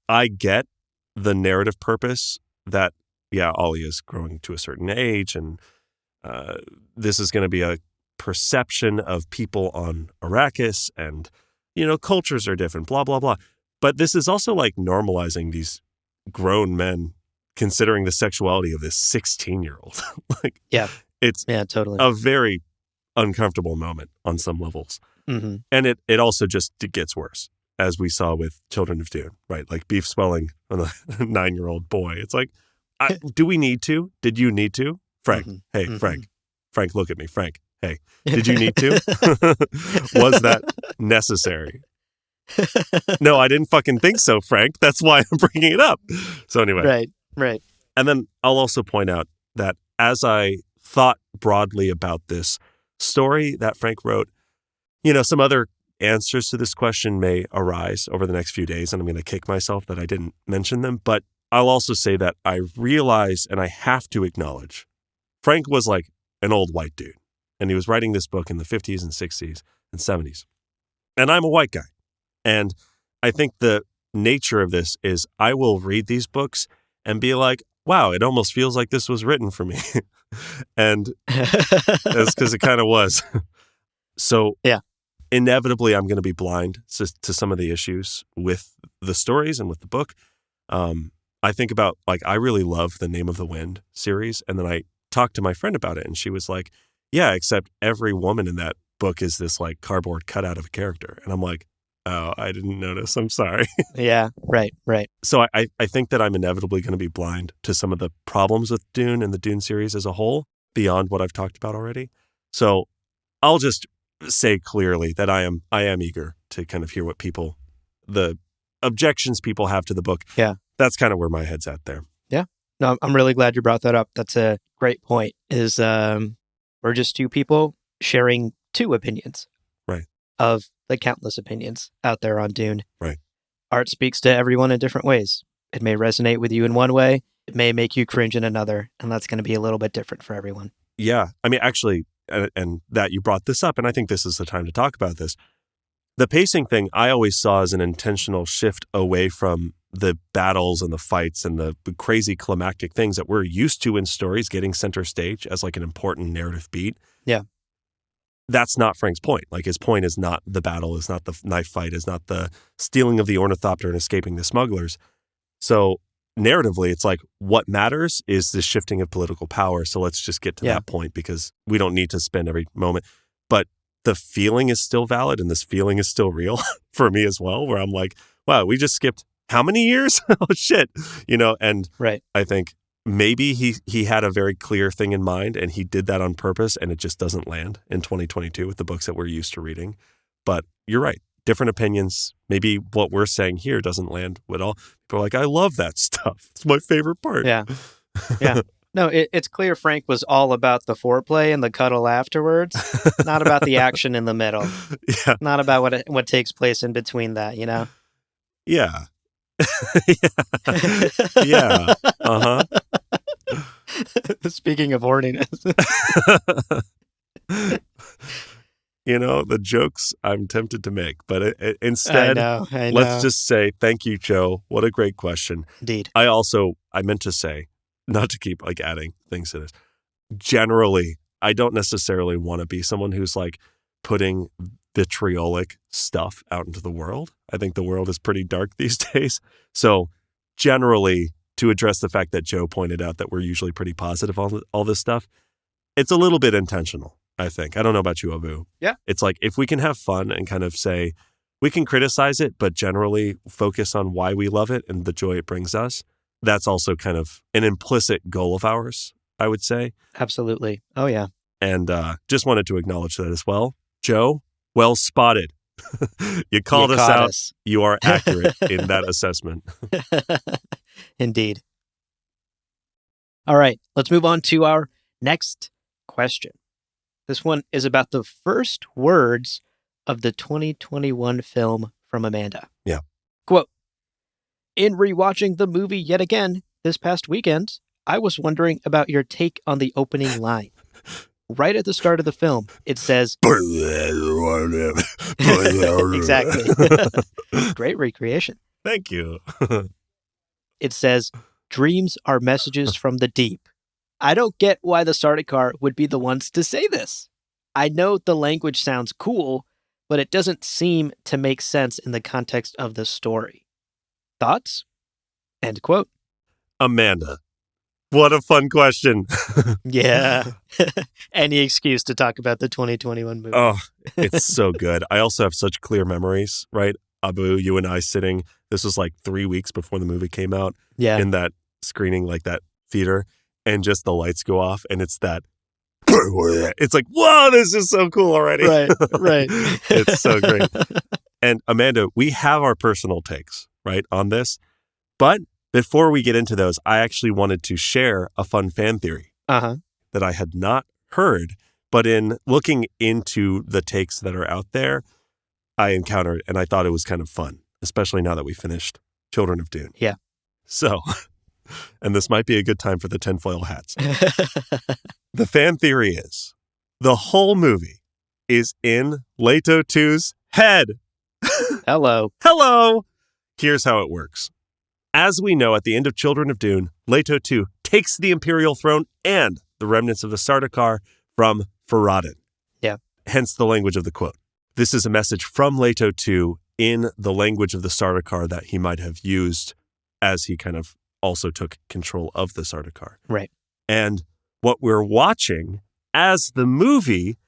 Speaker 1: I get the narrative purpose that, Alia is growing to a certain age. And this is going to be a perception of people on Arrakis. And, cultures are different, blah, blah, blah. But this is also like normalizing these grown men considering the sexuality of this 16-year-old. It's
Speaker 2: totally
Speaker 1: a very uncomfortable moment on some levels.
Speaker 2: Mm-hmm.
Speaker 1: And it also just gets worse, as we saw with Children of Dune, right? Like beef swelling on a 9-year-old boy. It's like, do we need to? Did you need to? Frank, hey, Frank. Frank, look at me. Frank, hey, did you need to? Was that necessary? No, I didn't fucking think so, Frank. That's why I'm bringing it up. So anyway.
Speaker 2: Right.
Speaker 1: And then I'll also point out that as I thought broadly about this story that Frank wrote, some other answers to this question may arise over the next few days, and I'm going to kick myself that I didn't mention them. But I'll also say that I realize, and I have to acknowledge, Frank was like an old white dude, and he was writing this book in the 50s and 60s and 70s. And I'm a white guy. And I think the nature of this is I will read these books and be like, wow, it almost feels like this was written for me. And that's because it kind of was. So inevitably, I'm going to be blind to some of the issues with the stories and with the book. I think about, like, I really love the Name of the Wind series. And then I talked to my friend about it, and she was like, yeah, except every woman in that book is this, like, cardboard cutout of a character. And I'm like, oh, I didn't notice. I'm sorry.
Speaker 2: Yeah, right.
Speaker 1: So I think that I'm inevitably going to be blind to some of the problems with Dune and the Dune series as a whole, beyond what I've talked about already. So I'll just say clearly that I am eager to kind of hear what the objections people have to the book.
Speaker 2: Yeah.
Speaker 1: That's kind of where my head's at there.
Speaker 2: Yeah. No, I'm really glad you brought that up. That's a great point, is we're just 2 people sharing 2 opinions.
Speaker 1: Right.
Speaker 2: Of the countless opinions out there on Dune.
Speaker 1: Right.
Speaker 2: Art speaks to everyone in different ways. It may resonate with you in one way. It may make you cringe in another. And that's going to be a little bit different for everyone.
Speaker 1: Yeah. I mean, actually, and that you brought this up, and I think this is the time to talk about this. The pacing thing I always saw as an intentional shift away from the battles and the fights and the crazy climactic things that we're used to in stories getting center stage as like an important narrative beat.
Speaker 2: Yeah.
Speaker 1: That's not Frank's point. Like, his point is not the battle, is not the knife fight, is not the stealing of the ornithopter and escaping the smugglers. So narratively, it's like what matters is the shifting of political power. So let's just get to that point, because we don't need to spend every moment. But the feeling is still valid, and this feeling is still real for me as well, where I'm like, wow, we just skipped how many years? Oh, shit. And I think maybe he had a very clear thing in mind, and he did that on purpose, and it just doesn't land in 2022 with the books that we're used to reading. But you're right. Different opinions. Maybe what we're saying here doesn't land at all. People are like, I love that stuff. It's my favorite part.
Speaker 2: Yeah. No, it's clear Frank was all about the foreplay and the cuddle afterwards, not about the action in the middle.
Speaker 1: Yeah.
Speaker 2: Not about what takes place in between that, you know?
Speaker 1: Yeah. Yeah. Uh-huh.
Speaker 2: Speaking of horniness.
Speaker 1: The jokes I'm tempted to make, but instead,
Speaker 2: I know.
Speaker 1: let's just say thank you, Joe. What a great question.
Speaker 2: Indeed.
Speaker 1: I meant to say, not to keep adding things to this. Generally, I don't necessarily want to be someone who's putting vitriolic stuff out into the world. I think the world is pretty dark these days. So generally, to address the fact that Joe pointed out that we're usually pretty positive on all this stuff, it's a little bit intentional, I think. I don't know about you, Abu.
Speaker 2: Yeah.
Speaker 1: It's if we can have fun and kind of say, we can criticize it, but generally focus on why we love it and the joy it brings us. That's also kind of an implicit goal of ours, I would say.
Speaker 2: Absolutely. Oh, yeah.
Speaker 1: And just wanted to acknowledge that as well. Joe, well spotted. You called us out. You are accurate in that assessment.
Speaker 2: Indeed. All right, let's move on to our next question. This one is about the first words of the 2021 film from Amanda.
Speaker 1: Yeah.
Speaker 2: Quote, in rewatching the movie yet again this past weekend, I was wondering about your take on the opening line. Right at the start of the film, it says... Exactly. Great recreation.
Speaker 1: Thank you.
Speaker 2: It says, dreams are messages from the deep. I don't get why the Sardaukar would be the ones to say this. I know the language sounds cool, but it doesn't seem to make sense in the context of the story. Thoughts? End quote.
Speaker 1: Amanda. What a fun question.
Speaker 2: Yeah. Any excuse to talk about the 2021 movie.
Speaker 1: Oh, it's so good. I also have such clear memories, right? Abu, you and I sitting, this was 3 weeks before the movie came out.
Speaker 2: Yeah.
Speaker 1: In that screening, that theater, and just the lights go off, and it's that, it's whoa, this is so cool already.
Speaker 2: Right.
Speaker 1: It's so great. And Amanda, we have our personal takes, right, on this. But before we get into those, I actually wanted to share a fun fan theory that I had not heard, but in looking into the takes that are out there, I encountered, and I thought it was kind of fun, especially now that we finished Children of Dune.
Speaker 2: Yeah.
Speaker 1: So, and this might be a good time for the tinfoil hats. The fan theory is the whole movie is in Leto 2's head.
Speaker 2: Hello.
Speaker 1: Here's how it works. As we know, at the end of Children of Dune, Leto 2 takes the Imperial throne and the remnants of the Sardaukar from Farad'n.
Speaker 2: Yeah.
Speaker 1: Hence the language of the quote. This is a message from Leto 2 in the language of the Sardaukar that he might have used as he kind of also took control of the Sardaukar.
Speaker 2: Right.
Speaker 1: And what we're watching as the movie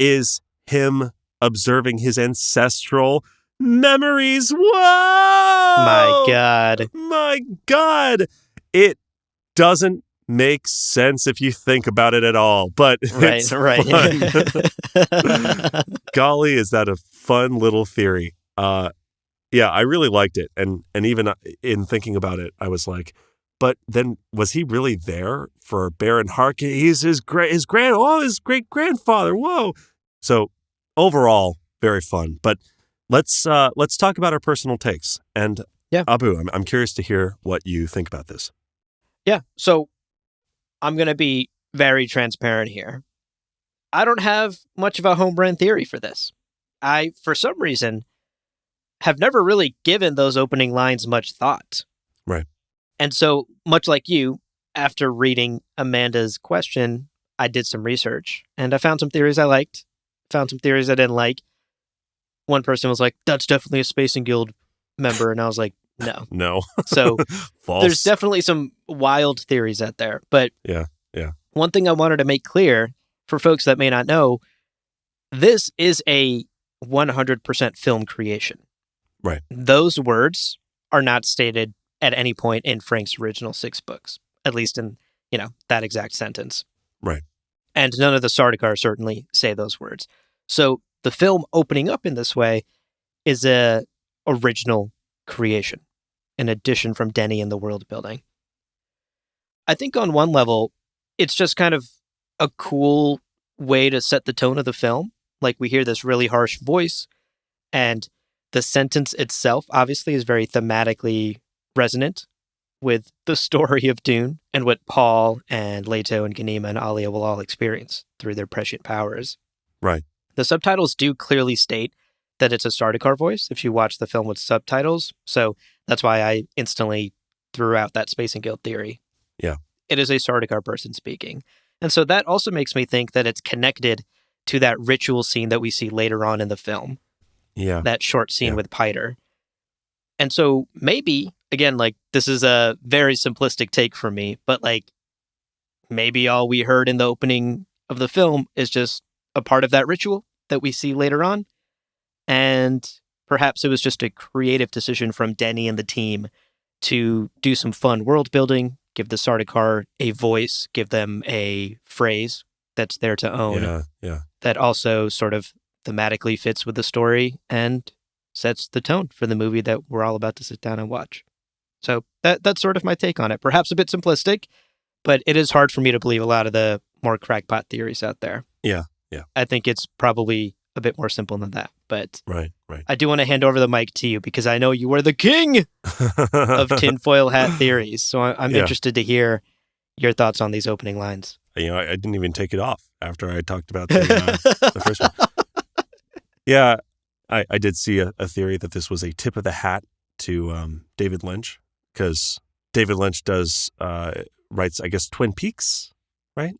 Speaker 1: is him observing his ancestral memories. Whoa! My God. It doesn't make sense if you think about it at all, but it's fun. Golly, is that a fun little theory. Yeah, I really liked it. And even in thinking about it, I was like, but then was he really there for Baron Harkonnen? He's his great grandfather. Whoa. So overall, very fun. But let's talk about our personal takes. And
Speaker 2: yeah,
Speaker 1: Abu, I'm curious to hear what you think about this.
Speaker 2: Yeah. So I'm going to be very transparent here. I don't have much of a home brand theory for this. I, for some reason, have never really given those opening lines much thought.
Speaker 1: Right.
Speaker 2: And so, much like you, after reading Amanda's question, I did some research and I found some theories I liked, found some theories I didn't like. One person was like, that's definitely a Spacing Guild member. And I was like, no.
Speaker 1: No.
Speaker 2: So
Speaker 1: False.
Speaker 2: There's definitely some wild theories out there. But
Speaker 1: yeah.
Speaker 2: One thing I wanted to make clear for folks that may not know, this is a 100% film creation.
Speaker 1: Right.
Speaker 2: Those words are not stated at any point in Frank's original 6 books, at least in, that exact sentence.
Speaker 1: Right.
Speaker 2: And none of the Sardaukar certainly say those words. So the film opening up in this way is a original creation, an addition from Denny in the world building. I think on one level, it's just kind of a cool way to set the tone of the film. Like, we hear this really harsh voice, and the sentence itself obviously is very thematically resonant with the story of Dune and what Paul and Leto and Ganima and Alia will all experience through their prescient powers.
Speaker 1: Right.
Speaker 2: The subtitles do clearly state that it's a Sardaukar voice if you watch the film with subtitles. So that's why I instantly threw out that Space and Guild theory.
Speaker 1: Yeah.
Speaker 2: It is a Sardaukar person speaking. And so that also makes me think that it's connected to that ritual scene that we see later on in the film.
Speaker 1: Yeah.
Speaker 2: That short scene with Piter. And so maybe, again, like, this is a very simplistic take for me, but like, maybe all we heard in the opening of the film is just a part of that ritual that we see later on. And perhaps it was just a creative decision from Denny and the team to do some fun world building, give the Sardaukar a voice, give them a phrase that's there to own. That also sort of thematically fits with the story and sets the tone for the movie that we're all about to sit down and watch. So that's sort of my take on it. Perhaps a bit simplistic, but it is hard for me to believe a lot of the more crackpot theories out there.
Speaker 1: Yeah.
Speaker 2: I think it's probably a bit more simple than that. But
Speaker 1: right.
Speaker 2: I do want to hand over the mic to you because I know you are the king of tinfoil hat theories. So I'm interested to hear your thoughts on these opening lines.
Speaker 1: I didn't even take it off after I talked about the first one. Yeah, I did see a theory that this was a tip of the hat to David Lynch, because David Lynch writes, I guess, Twin Peaks, right?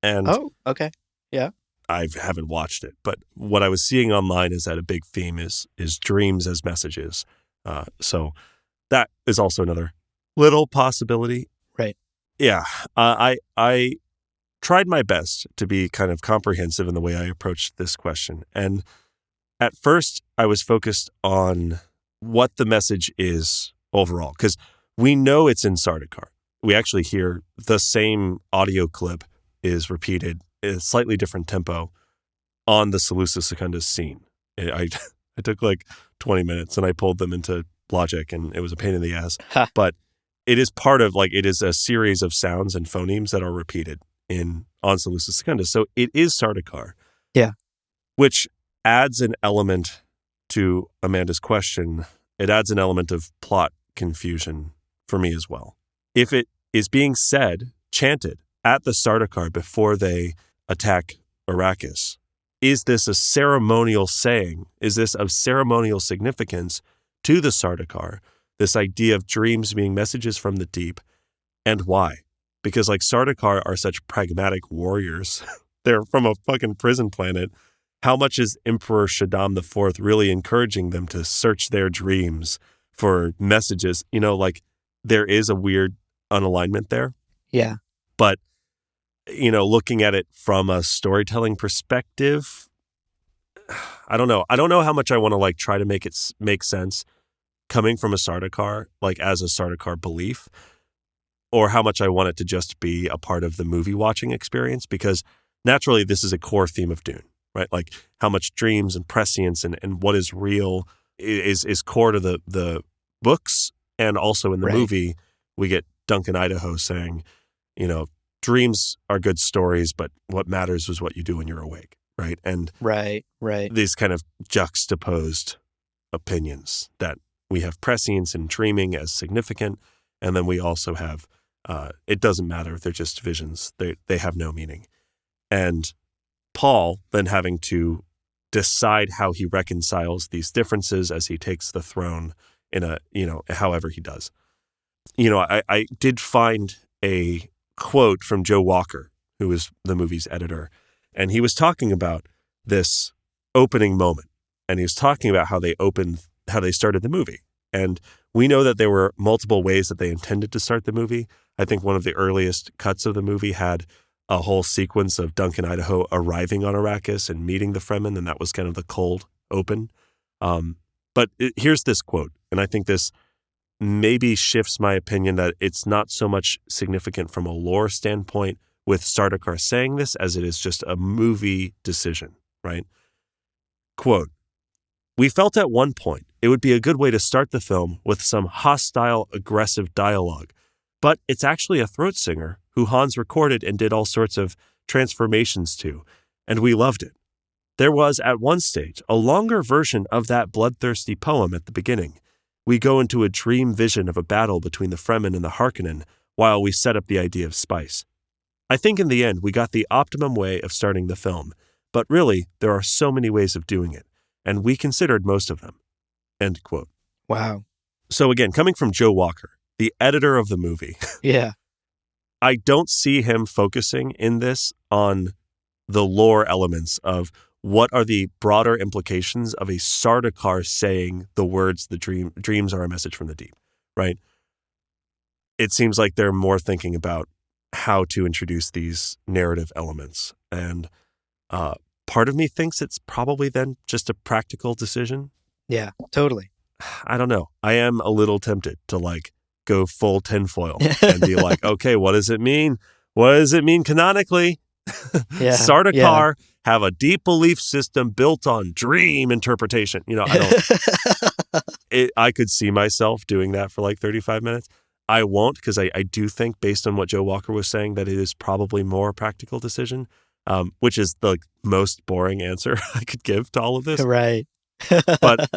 Speaker 1: And
Speaker 2: okay. Yeah.
Speaker 1: I haven't watched it, but what I was seeing online is that a big theme is dreams as messages. So that is also another little possibility.
Speaker 2: Right.
Speaker 1: Yeah. I tried my best to be kind of comprehensive in the way I approached this question. And at first, I was focused on what the message is overall, because we know it's in Sardaukar. We actually hear the same audio clip is repeated in a slightly different tempo on the Seleucus Secundus scene. I took like 20 minutes and I pulled them into Logic, and it was a pain in the ass. But it is part of, like, it is a series of sounds and phonemes that are repeated on Seleucus Secundus. So it is Sardaukar.
Speaker 2: Yeah.
Speaker 1: Which adds an element to Amanda's question. It adds an element of plot confusion for me as well. If it is being chanted at the Sardaukar before they attack Arrakis, is this a ceremonial saying? Is this of ceremonial significance to the Sardaukar? This idea of dreams being messages from the deep, and why? Because, like, Sardaukar are such pragmatic warriors. They're from a fucking prison planet. How much is Emperor Shaddam IV really encouraging them to search their dreams for messages? Like, there is a weird unalignment there.
Speaker 2: Yeah.
Speaker 1: But, looking at it from a storytelling perspective, I don't know. I don't know how much I want to, like, try to make it make sense coming from a Sardaukar, like, as a Sardaukar belief, or how much I want it to just be a part of the movie watching experience, because naturally this is a core theme of Dune, right? Like, how much dreams and prescience and what is real is core to the books. And also in the movie, we get Duncan Idaho saying, dreams are good stories, but what matters is what you do when you're awake, right? And
Speaker 2: right.
Speaker 1: These kind of juxtaposed opinions that we have prescience and dreaming as significant, and then we also have it doesn't matter, they're just visions, they have no meaning. And Paul then having to decide how he reconciles these differences as he takes the throne in however he does. I did find a quote from Joe Walker, who is the movie's editor, and he was talking about this opening moment, and he was talking about how they started the movie. And we know that there were multiple ways that they intended to start the movie. I think one of the earliest cuts of the movie had a whole sequence of Duncan Idaho arriving on Arrakis and meeting the Fremen, and that was kind of the cold open. But here's this quote, and I think this maybe shifts my opinion that it's not so much significant from a lore standpoint with Sardaukar saying this as it is just a movie decision, right? Quote, "We felt at one point it would be a good way to start the film with some hostile, aggressive dialogue, but it's actually a throat singer who Hans recorded and did all sorts of transformations to, and we loved it. There was, at one stage, a longer version of that bloodthirsty poem at the beginning. We go into a dream vision of a battle between the Fremen and the Harkonnen while we set up the idea of spice. I think in the end we got the optimum way of starting the film, but really there are so many ways of doing it, and we considered most of them." End quote.
Speaker 2: Wow.
Speaker 1: So again, coming from Joe Walker, the editor of the movie,
Speaker 2: Yeah.
Speaker 1: I don't see him focusing in this on the lore elements of what are the broader implications of a Sardaukar saying the words, dreams are a message from the deep, right? It seems like they're more thinking about how to introduce these narrative elements. And part of me thinks it's probably then just a practical decision.
Speaker 2: Yeah, totally.
Speaker 1: I don't know. I am a little tempted to go full tinfoil and be like, okay, what does it mean? What does it mean canonically?
Speaker 2: Yeah,
Speaker 1: Sardaukar have a deep belief system built on dream interpretation. I could see myself doing that for 35 minutes. I won't, because I do think, based on what Joe Walker was saying, that it is probably more a practical decision, which is the most boring answer I could give to all of this.
Speaker 2: Right.
Speaker 1: But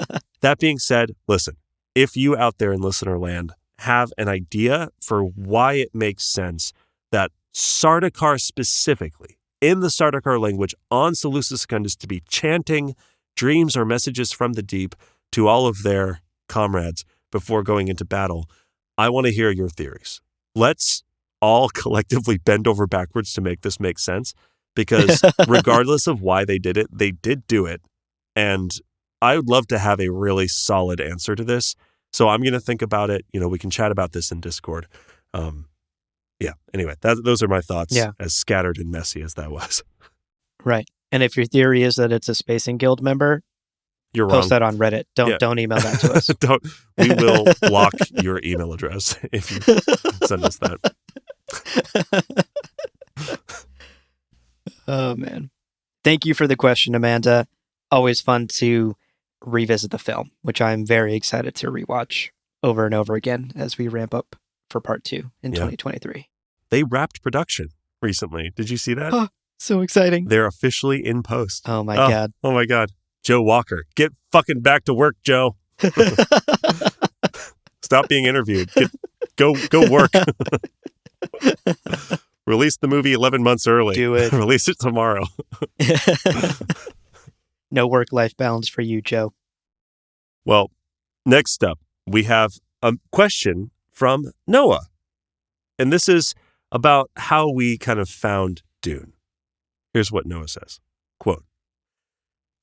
Speaker 1: that being said, listen, if you out there in listener land have an idea for why it makes sense that Sardaukar specifically, in the Sardaukar language on Seleucus Secundus, to be chanting dreams or messages from the deep to all of their comrades before going into battle, I want to hear your theories. Let's all collectively bend over backwards to make this make sense, because regardless of why they did it, they did do it. And I would love to have a really solid answer to this. So I'm going to think about it. We can chat about this in Discord. Anyway, those are my thoughts, as scattered and messy as that was.
Speaker 2: Right. And if your theory is that it's a Spacing Guild member,
Speaker 1: you're
Speaker 2: post
Speaker 1: wrong.
Speaker 2: that on Reddit. Don't email that to us.
Speaker 1: We will block your email address if you send us that.
Speaker 2: Oh, man. Thank you for the question, Amanda. Always fun to revisit the film, which I'm very excited to rewatch over and over again as we ramp up for part 2 in 2023.
Speaker 1: They wrapped production recently. Did you see that?
Speaker 2: Oh, so exciting.
Speaker 1: They're officially in post.
Speaker 2: Oh my God.
Speaker 1: Oh my God. Joe Walker, get fucking back to work, Joe. Stop being interviewed. Go work. Release the movie 11 months early.
Speaker 2: Do it.
Speaker 1: Release it tomorrow.
Speaker 2: No work-life balance for you, Joe.
Speaker 1: Well, next up, we have a question from Noah. And this is about how we kind of found Dune. Here's what Noah says. Quote,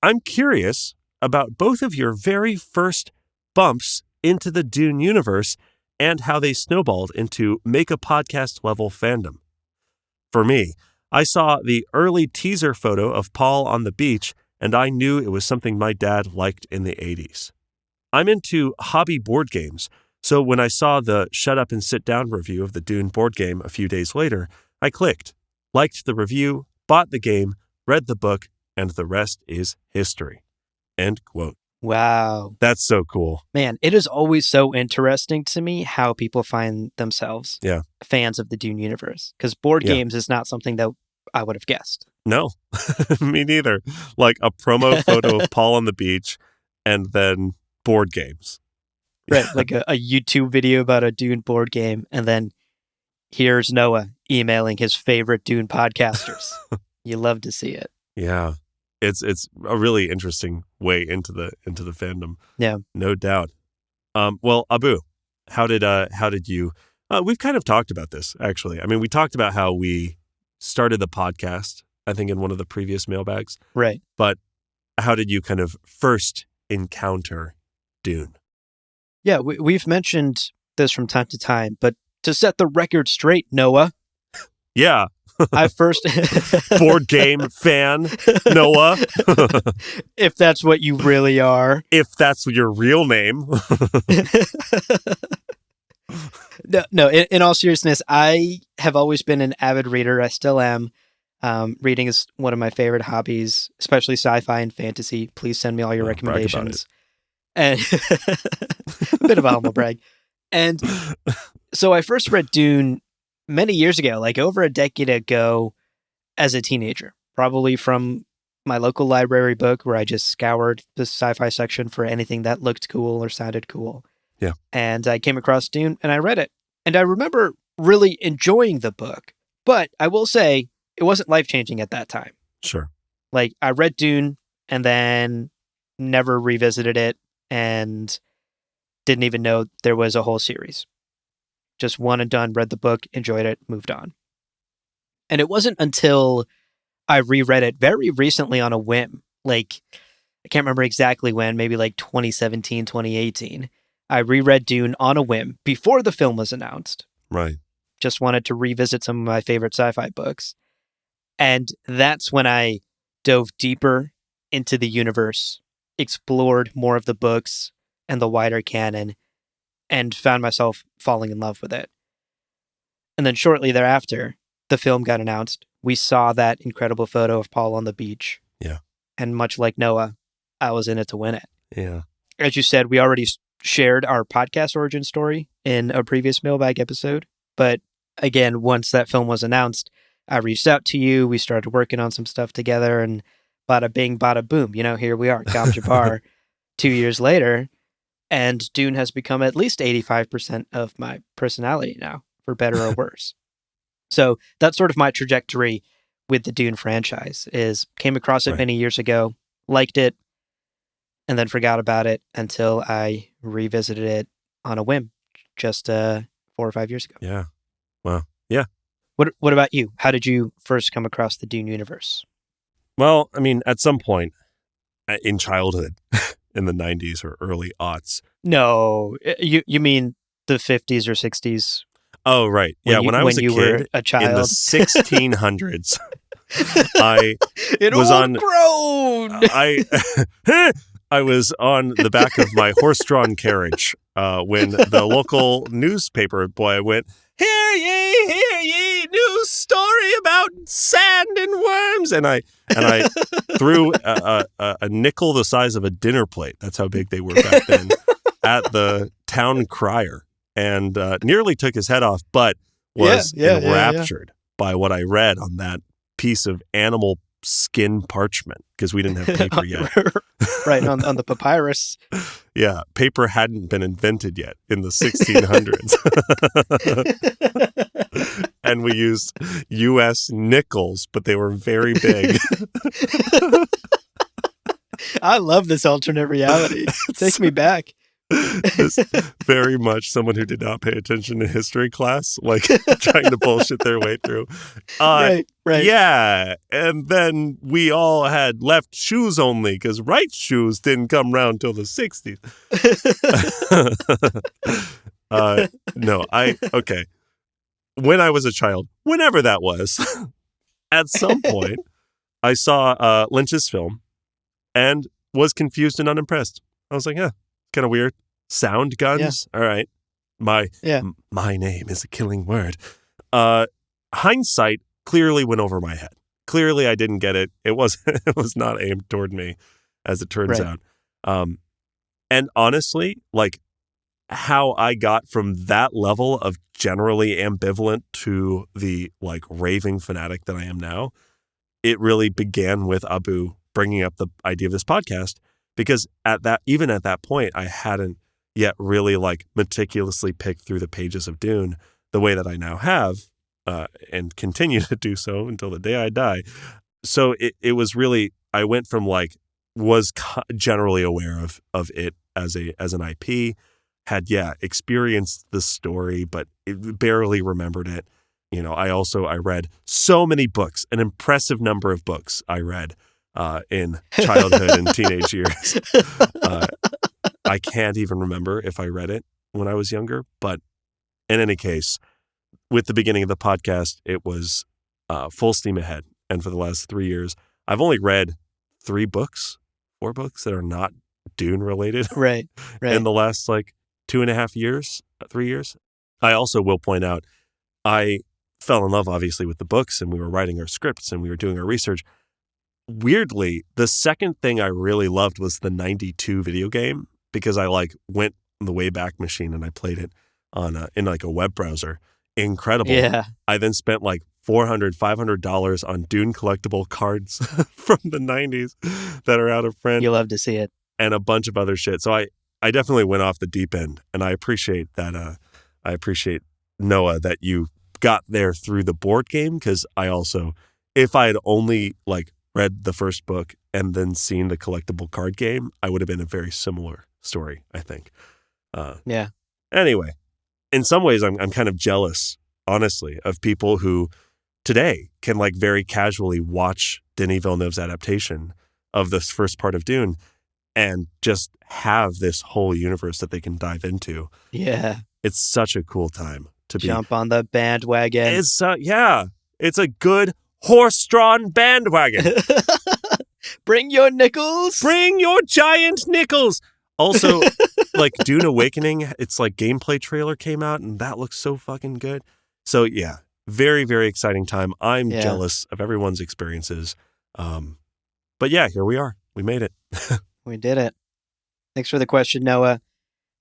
Speaker 1: "I'm curious about both of your very first bumps into the Dune universe and how they snowballed into make a podcast level fandom. For me, I saw the early teaser photo of Paul on the beach, and I knew it was something my dad liked in the 80s. I'm into hobby board games, so when I saw the Shut Up and Sit Down review of the Dune board game a few days later, I clicked, liked the review, bought the game, read the book, and the rest is history." End quote.
Speaker 2: Wow.
Speaker 1: That's so cool.
Speaker 2: Man, it is always so interesting to me how people find themselves fans of the Dune universe. Because board games is not something that I would have guessed.
Speaker 1: No, me neither. Like a promo photo of Paul on the beach and then board games.
Speaker 2: Right, like a YouTube video about a Dune board game, and then here's Noah emailing his favorite Dune podcasters. You love to see it.
Speaker 1: Yeah. It's a really interesting way into the fandom.
Speaker 2: Yeah.
Speaker 1: No doubt. Well, Abu, how did you we've kind of talked about this, actually. I mean, we talked about how we started the podcast, I think, in one of the previous mailbags.
Speaker 2: Right.
Speaker 1: But how did you kind of first encounter Dune?
Speaker 2: Yeah, we've mentioned this from time to time, but to set the record straight, Noah.
Speaker 1: Yeah.
Speaker 2: I first
Speaker 1: board game fan, Noah.
Speaker 2: If that's what you really are.
Speaker 1: If that's your real name.
Speaker 2: No, in all seriousness, I have always been an avid reader. I still am. Reading is one of my favorite hobbies, especially sci-fi and fantasy. Please send me all your recommendations. And a bit of a humble brag. And so I first read Dune many years ago, like over a decade ago, as a teenager, probably from my local library book where I just scoured the sci-fi section for anything that looked cool or sounded cool.
Speaker 1: Yeah.
Speaker 2: And I came across Dune and I read it. And I remember really enjoying the book. But I will say it wasn't life-changing at that time.
Speaker 1: Sure.
Speaker 2: Like, I read Dune and then never revisited it and didn't even know there was a whole series. Just one and done, read the book, enjoyed it, moved on. And it wasn't until I reread it very recently on a whim. Like, I can't remember exactly when, maybe like 2017, 2018. I reread Dune on a whim before the film was announced.
Speaker 1: Right.
Speaker 2: Just wanted to revisit some of my favorite sci-fi books. And that's when I dove deeper into the universe, explored more of the books and the wider canon, and found myself falling in love with it. And then shortly thereafter, the film got announced. We saw that incredible photo of Paul on the beach.
Speaker 1: Yeah.
Speaker 2: And much like Noah, I was in it to win it.
Speaker 1: Yeah.
Speaker 2: As you said, we already shared our podcast origin story in a previous Mailbag episode. But again, once that film was announced, I reached out to you. We started working on some stuff together, and bada bing, bada boom. Here we are, Gom Jabbar, 2 years later. And Dune has become at least 85% of my personality now, for better or worse. So that's sort of my trajectory with the Dune franchise, is came across it many years ago, liked it, and then forgot about it until I revisited it on a whim just 4 or 5 years ago.
Speaker 1: Yeah. Wow. Yeah.
Speaker 2: What about you? How did you first come across the Dune universe?
Speaker 1: Well, I mean, at some point in childhood, in the 90s or early aughts.
Speaker 2: No, you mean the 50s or 60s?
Speaker 1: Oh, right. Yeah, when I was a kid,
Speaker 2: were a child.
Speaker 1: in the 1600s, I
Speaker 2: it
Speaker 1: was
Speaker 2: all
Speaker 1: on
Speaker 2: grown.
Speaker 1: I was on the back of my horse-drawn carriage when the local newspaper boy went, hear ye, news story about sand and worms. And I threw a nickel the size of a dinner plate. That's how big they were back then at the town crier, and nearly took his head off, but was enraptured by what I read on that piece of animal skin parchment, because we didn't have paper yet.
Speaker 2: Right, on the papyrus.
Speaker 1: Yeah, paper hadn't been invented yet in the 1600s. And we used U.S. nickels, but they were very big.
Speaker 2: I love this alternate reality. Take me back.
Speaker 1: It's very much someone who did not pay attention in history class, like trying to bullshit their way through.
Speaker 2: Right.
Speaker 1: Yeah, and then we all had left shoes only because right shoes didn't come around till the 60s. Okay. When I was a child, whenever that was, at some point, I saw Lynch's film and was confused and unimpressed. I was like, kind of weird. Sound guns? Yeah. All right. My name is a killing word. Hindsight clearly went over my head. Clearly I didn't get it. It was not aimed toward me, as it turns out. And honestly, like, how I got from that level of generally ambivalent to the like raving fanatic that I am now, it really began with Abu bringing up the idea of this podcast. Because even at that point, I hadn't yet really like meticulously picked through the pages of Dune the way that I now have, and continue to do so until the day I die. So it was really, I went from like, was generally aware of it as an IP, had experienced the story, but barely remembered it. I read so many books, an impressive number of books I read in childhood and teenage years. I can't even remember if I read it when I was younger, but in any case, with the beginning of the podcast, it was full steam ahead. And for the last 3 years, I've only read 4 books that are not Dune related.
Speaker 2: Right.
Speaker 1: In the last 2.5 years, 3 years. I also will point out, I fell in love obviously with the books, and we were writing our scripts and we were doing our research. Weirdly, the second thing I really loved was the 92 video game, because I went on the Wayback Machine and I played it on in a web browser. incredible.
Speaker 2: Yeah.
Speaker 1: I then spent like $400, $500 on Dune collectible cards from the 90s that are out of print.
Speaker 2: You love to see it.
Speaker 1: And a bunch of other shit. So I definitely went off the deep end, and I appreciate that. I appreciate, Noah, that you got there through the board game, because I also, if I had only like read the first book and then seen the collectible card game, I would have been a very similar story, I think.
Speaker 2: Yeah.
Speaker 1: Anyway, in some ways, I'm kind of jealous, honestly, of people who today can like very casually watch Denis Villeneuve's adaptation of this first part of Dune and just have this whole universe that they can dive into.
Speaker 2: Yeah.
Speaker 1: It's such a cool time to
Speaker 2: jump on the bandwagon.
Speaker 1: It's it's a good horse-drawn bandwagon.
Speaker 2: Bring your nickels.
Speaker 1: Bring your giant nickels. Also, like Dune Awakening, it's like gameplay trailer came out and that looks so fucking good. So yeah, very, very exciting time. I'm jealous of everyone's experiences. But yeah, here we are. We made it.
Speaker 2: We did it. Thanks for the question, Noah.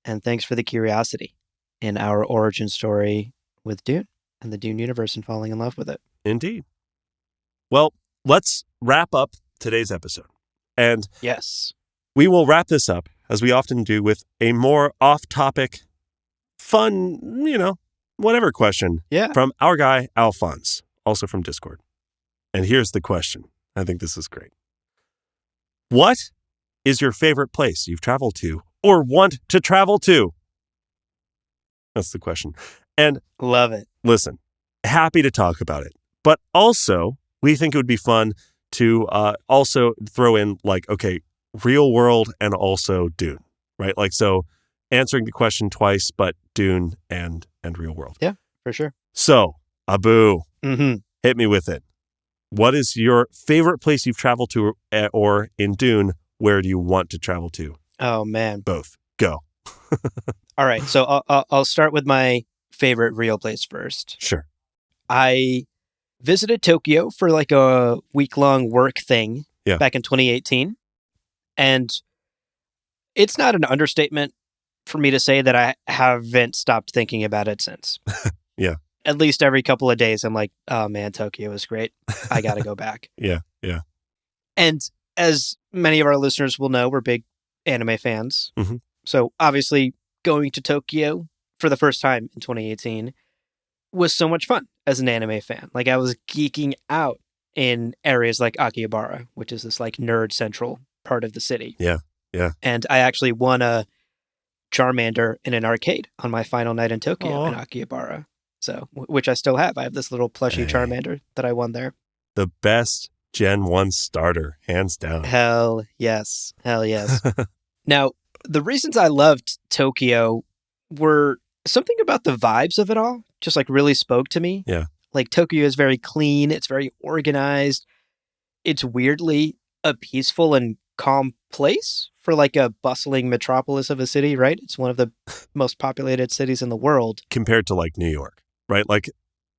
Speaker 2: And thanks for the curiosity in our origin story with Dune and the Dune universe and falling in love with it.
Speaker 1: Indeed. Well, let's wrap up today's episode. And
Speaker 2: yes,
Speaker 1: we will wrap this up, as we often do, with a more off-topic, fun, whatever question from our guy, Alphonse, also from Discord. And here's the question. I think this is great. What is your favorite place you've traveled to or want to travel to? That's the question. And
Speaker 2: love it.
Speaker 1: Listen, happy to talk about it. But also, we think it would be fun to also throw in real world and also Dune, right? Like, so answering the question twice, but Dune and real world.
Speaker 2: Yeah, for sure.
Speaker 1: So, Abu, hit me with it. What is your favorite place you've traveled to, or in Dune, where do you want to travel to?
Speaker 2: Oh, man.
Speaker 1: Both. Go.
Speaker 2: All right. So I'll start with my favorite real place first.
Speaker 1: Sure.
Speaker 2: I visited Tokyo for like a week-long work thing back in 2018. And it's not an understatement for me to say that I haven't stopped thinking about it since.
Speaker 1: Yeah.
Speaker 2: At least every couple of days, I'm like, oh man, Tokyo is great. I got to go back.
Speaker 1: Yeah.
Speaker 2: And as many of our listeners will know, we're big anime fans.
Speaker 1: Mm-hmm.
Speaker 2: So obviously going to Tokyo for the first time in 2018 was so much fun as an anime fan. Like, I was geeking out in areas like Akihabara, which is this like nerd central part of the city.
Speaker 1: Yeah.
Speaker 2: And I actually won a Charmander in an arcade on my final night in Tokyo in Akihabara. So, which I still have. I have this little plushy Charmander that I won there.
Speaker 1: The best Gen 1 starter, hands down.
Speaker 2: Hell yes. Now, the reasons I loved Tokyo were something about the vibes of it all just like really spoke to me.
Speaker 1: Yeah.
Speaker 2: Like, Tokyo is very clean. It's very organized. It's weirdly a peaceful and calm place for like a bustling metropolis of a city, right? It's one of the most populated cities in the world.
Speaker 1: Compared to like New York, right? Like,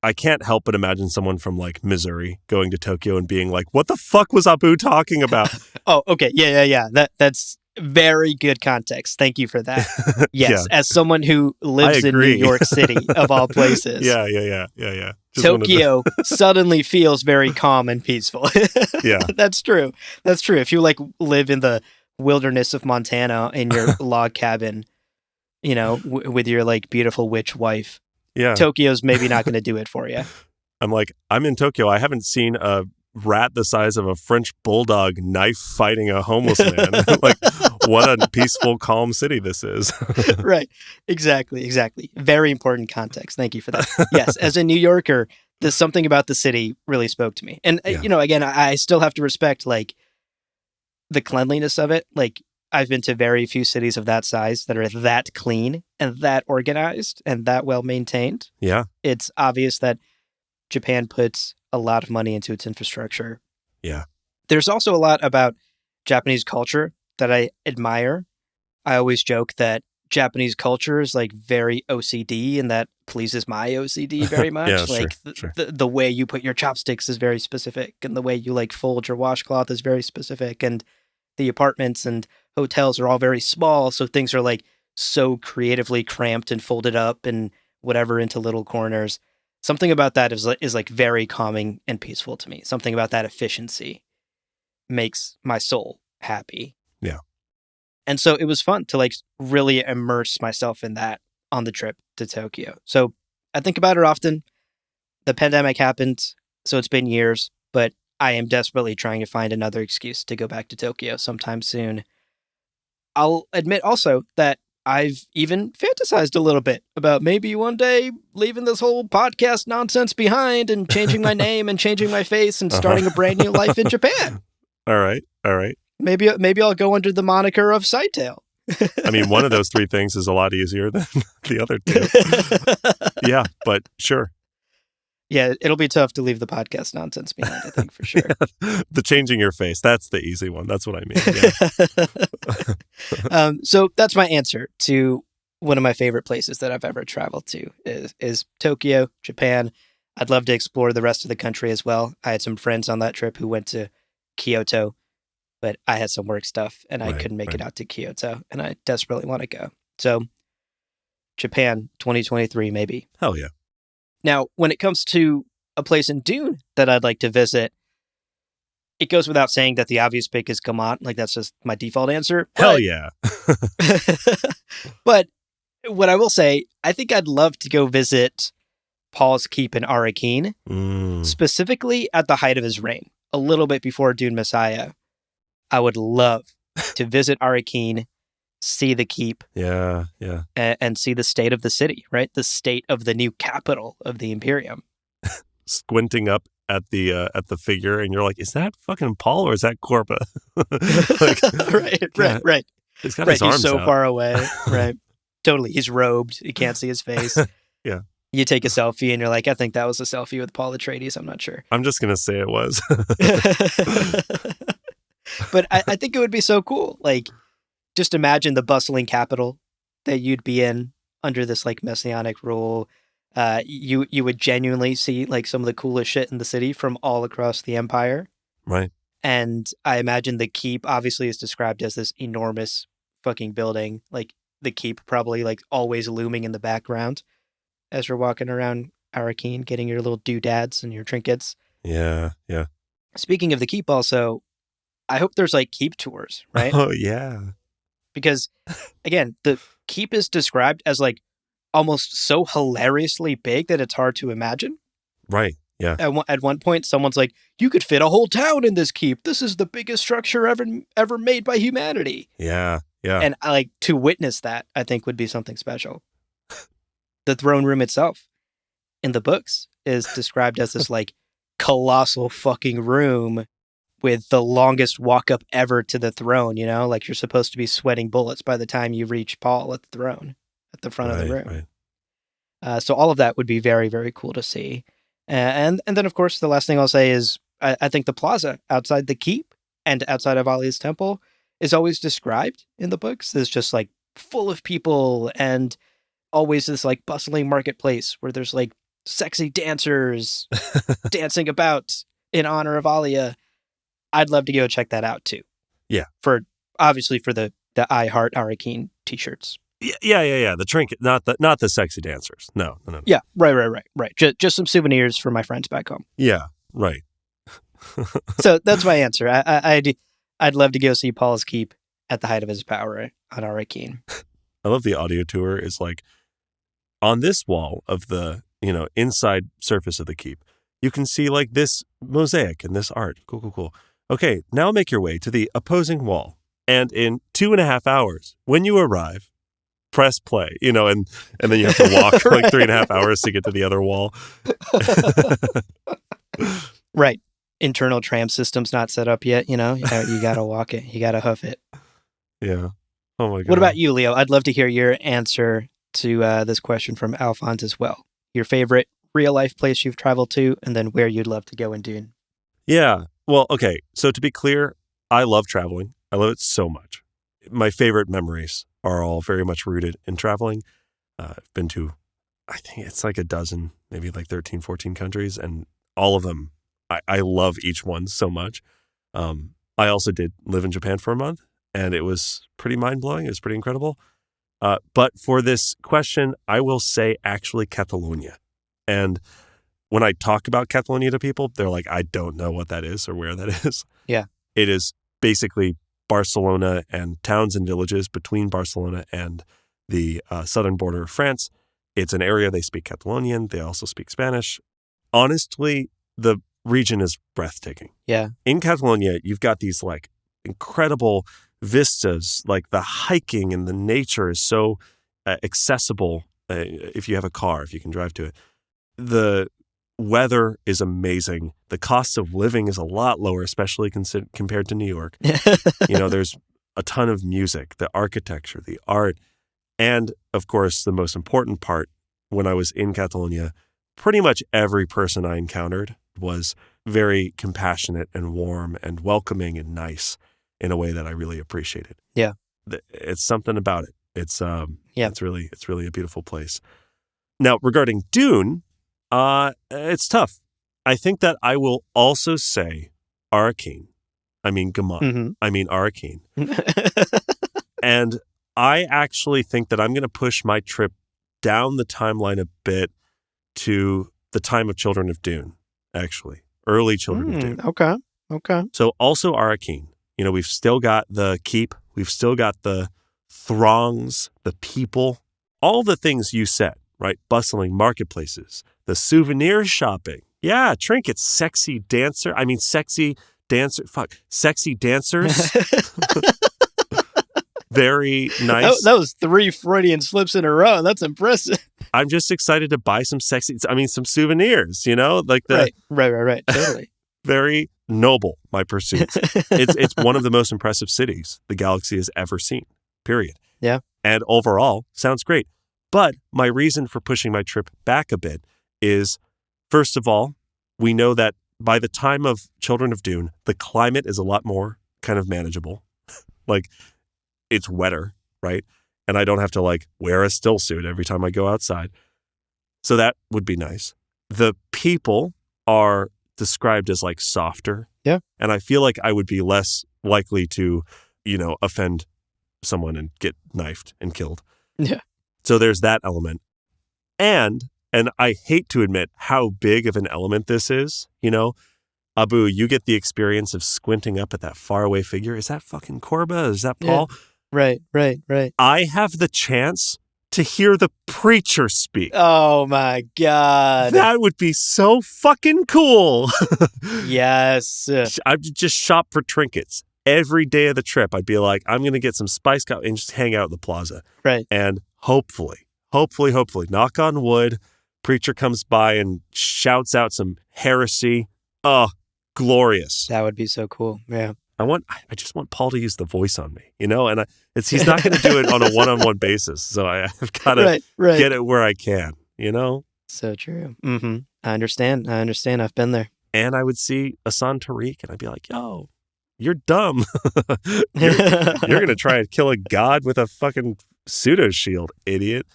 Speaker 1: I can't help but imagine someone from like Missouri going to Tokyo and being like, what the fuck was Abu talking about?
Speaker 2: Oh, okay. Yeah. That's very good context. Thank you for that. Yes. As someone who lives in New York City, of all places.
Speaker 1: Yeah. Just
Speaker 2: Tokyo suddenly feels very calm and peaceful.
Speaker 1: Yeah.
Speaker 2: That's true. If you like live in the wilderness of Montana in your log cabin, with your like beautiful witch wife, Tokyo's maybe not going to do it for you.
Speaker 1: I'm in Tokyo. I haven't seen a rat the size of a French bulldog knife fighting a homeless man. Like, what a peaceful, calm city this is.
Speaker 2: Right. Exactly. Very important context. Thank you for that. Yes. As a New Yorker, there's something about the city really spoke to me. And, again, I still have to respect like the cleanliness of it. Like, I've been to very few cities of that size that are that clean and that organized and that well maintained.
Speaker 1: Yeah.
Speaker 2: It's obvious that Japan puts a lot of money into its infrastructure.
Speaker 1: Yeah.
Speaker 2: There's also a lot about Japanese culture that I admire. I always joke that Japanese culture is like very OCD, and that pleases my OCD very much.
Speaker 1: Yeah,
Speaker 2: like
Speaker 1: sure.
Speaker 2: The way you put your chopsticks is very specific, and the way you like fold your washcloth is very specific, and the apartments and hotels are all very small, so things are like so creatively cramped and folded up and whatever into little corners. Something about that is like very calming and peaceful to me. Something about that efficiency makes my soul happy.
Speaker 1: Yeah.
Speaker 2: And so it was fun to like really immerse myself in that on the trip to Tokyo. So I think about it often. The pandemic happened, so it's been years, but I am desperately trying to find another excuse to go back to Tokyo sometime soon. I'll admit also that I've even fantasized a little bit about maybe one day leaving this whole podcast nonsense behind and changing my name and changing my face and starting a brand new life in Japan.
Speaker 1: All right.
Speaker 2: Maybe I'll go under the moniker of Sidetail.
Speaker 1: I mean, one of those three things is a lot easier than the other two. Yeah, but sure.
Speaker 2: Yeah, it'll be tough to leave the podcast nonsense behind, I think, for sure.
Speaker 1: The changing your face, that's the easy one. That's what I mean. Yeah.
Speaker 2: So that's my answer to one of my favorite places that I've ever traveled to is Tokyo, Japan. I'd love to explore the rest of the country as well. I had some friends on that trip who went to Kyoto, but I had some work stuff and I couldn't make it out to Kyoto, and I desperately want to go. So Japan 2023, maybe.
Speaker 1: Hell yeah.
Speaker 2: Now, when it comes to a place in Dune that I'd like to visit, it goes without saying that the obvious pick is Gamat. Like, that's just my default answer.
Speaker 1: Hell yeah.
Speaker 2: But what I will say, I think I'd love to go visit Paul's Keep in Arrakeen, specifically at the height of his reign, a little bit before Dune Messiah. I would love to visit Arrakeen, see the keep, and see the state of the city, right? The state of the new capital of the Imperium.
Speaker 1: Squinting up at the figure, and you're like, "Is that fucking Paul or is that Corba?"
Speaker 2: Right.
Speaker 1: He's got his arms
Speaker 2: He's so
Speaker 1: out.
Speaker 2: far away, right? Totally, he's robed. You can't see his face.
Speaker 1: Yeah.
Speaker 2: You take a selfie, and you're like, "I think that was a selfie with Paul Atreides." I'm not sure.
Speaker 1: I'm just gonna say it was.
Speaker 2: But I think it would be so cool. Like, just imagine the bustling capital that you'd be in under this like messianic rule. You would genuinely see like some of the coolest shit in the city from all across the empire.
Speaker 1: Right.
Speaker 2: And I imagine the keep obviously is described as this enormous fucking building. Like the keep probably like always looming in the background as you're walking around Arrakeen, getting your little doodads and your trinkets.
Speaker 1: Yeah.
Speaker 2: Speaking of the keep also, I hope there's like keep tours, right?
Speaker 1: Oh yeah.
Speaker 2: Because again, the keep is described as like almost so hilariously big that it's hard to imagine.
Speaker 1: Right. Yeah.
Speaker 2: At one point, someone's like, "You could fit a whole town in this keep. This is the biggest structure ever made by humanity."
Speaker 1: Yeah.
Speaker 2: And I like to witness that, I think would be something special. The throne room itself in the books is described as this like colossal fucking room with the longest walk up ever to the throne, you know, like you're supposed to be sweating bullets by the time you reach Paul at the throne at the front of the room. Right. So all of that would be very, very cool to see. And then, of course, the last thing I'll say is I think the plaza outside the keep and outside of Ali's temple is always described in the books as just like full of people and always this like bustling marketplace where there's like sexy dancers dancing about in honor of Alia. I'd love to go check that out too.
Speaker 1: Yeah.
Speaker 2: Obviously for the I Heart Arrakeen t-shirts.
Speaker 1: Yeah. The trinket, not the sexy dancers. No.
Speaker 2: Yeah, right. Just some souvenirs for my friends back home.
Speaker 1: Yeah, right.
Speaker 2: So that's my answer. I'd love to go see Paul's Keep at the height of his power on Arrakeen.
Speaker 1: I love the audio tour is like on this wall of the, inside surface of the keep. You can see like this mosaic and this art. Cool. Okay, now make your way to the opposing wall. And in 2.5 hours, when you arrive, press play, and then you have to walk
Speaker 2: Right.
Speaker 1: like 3.5 hours to get to the other wall.
Speaker 2: Right. Internal tram system's not set up yet, you got to walk it. You got to hoof it.
Speaker 1: Yeah. Oh my God.
Speaker 2: What about you, Leo? I'd love to hear your answer to this question from Alphonse as well. Your favorite real life place you've traveled to, and then where you'd love to go in Dune.
Speaker 1: Yeah. Well, okay. So to be clear, I love traveling. I love it so much. My favorite memories are all very much rooted in traveling. I've been to, I think it's like a dozen, maybe like 13, 14 countries, and all of them, I love each one so much. I also did live in Japan for a month, and it was pretty mind-blowing. It was pretty incredible. But for this question, I will say actually Catalonia. And when I talk about Catalonia to people, they're like, I don't know what that is or where that is.
Speaker 2: Yeah.
Speaker 1: It is basically Barcelona and towns and villages between Barcelona and the southern border of France. It's an area they speak Catalonian. They also speak Spanish. Honestly, the region is breathtaking.
Speaker 2: Yeah.
Speaker 1: In Catalonia, you've got these like incredible vistas, like the hiking and the nature is so accessible if you have a car, if you can drive to it. The weather is amazing. The cost of living is a lot lower, especially compared to New York. There's a ton of music, the architecture, the art, and of course, the most important part, when I was in Catalonia, pretty much every person I encountered was very compassionate and warm and welcoming and nice in a way that I really appreciated.
Speaker 2: Yeah.
Speaker 1: It's something about it. It's really a beautiful place. Now, regarding Dune, it's tough. I think that I will also say Arrakeen. I mean, Gaman.
Speaker 2: Mm-hmm.
Speaker 1: I mean, Arrakeen. And I actually think that I'm going to push my trip down the timeline a bit to the time of Children of Dune, actually. Early Children of Dune.
Speaker 2: Okay.
Speaker 1: So also Arrakeen. We've still got the keep. We've still got the throngs, the people, all the things you said, right? Bustling marketplaces, the souvenir shopping. Yeah, trinkets, sexy dancers. Very nice.
Speaker 2: That was 3 Freudian slips in a row. That's impressive.
Speaker 1: I'm just excited to buy some some souvenirs, like the...
Speaker 2: Right. Totally.
Speaker 1: Very noble, my pursuits. It's one of the most impressive cities the galaxy has ever seen, period.
Speaker 2: Yeah.
Speaker 1: And overall, sounds great. But my reason for pushing my trip back a bit is, first of all, we know that by the time of Children of Dune, the climate is a lot more kind of manageable. Like, it's wetter, right? And I don't have to wear a still suit every time I go outside. So that would be nice. The people are described as softer.
Speaker 2: Yeah.
Speaker 1: And I feel like I would be less likely to, offend someone and get knifed and killed.
Speaker 2: Yeah.
Speaker 1: So there's that element. And I hate to admit how big of an element this is, Abu, you get the experience of squinting up at that faraway figure. Is that fucking Korba? Is that Paul?
Speaker 2: Yeah. Right.
Speaker 1: I have the chance to hear the preacher speak.
Speaker 2: Oh my God.
Speaker 1: That would be so fucking cool.
Speaker 2: Yes.
Speaker 1: I'd just shop for trinkets. Every day of the trip, I'd be like, I'm going to get some spice coffee and just hang out at the plaza.
Speaker 2: Right.
Speaker 1: And hopefully, knock on wood, preacher comes by and shouts out some heresy. Oh, glorious.
Speaker 2: That would be so cool. Yeah.
Speaker 1: I just want Paul to use the voice on me, and he's not going to do it on a one-on-one basis. So I've got to get it where I can,
Speaker 2: So true. Mm-hmm. I understand. I've been there.
Speaker 1: And I would see Asan Tariq and I'd be like, yo, you're dumb. You're going to try and kill a god with a fucking pseudo shield, idiot.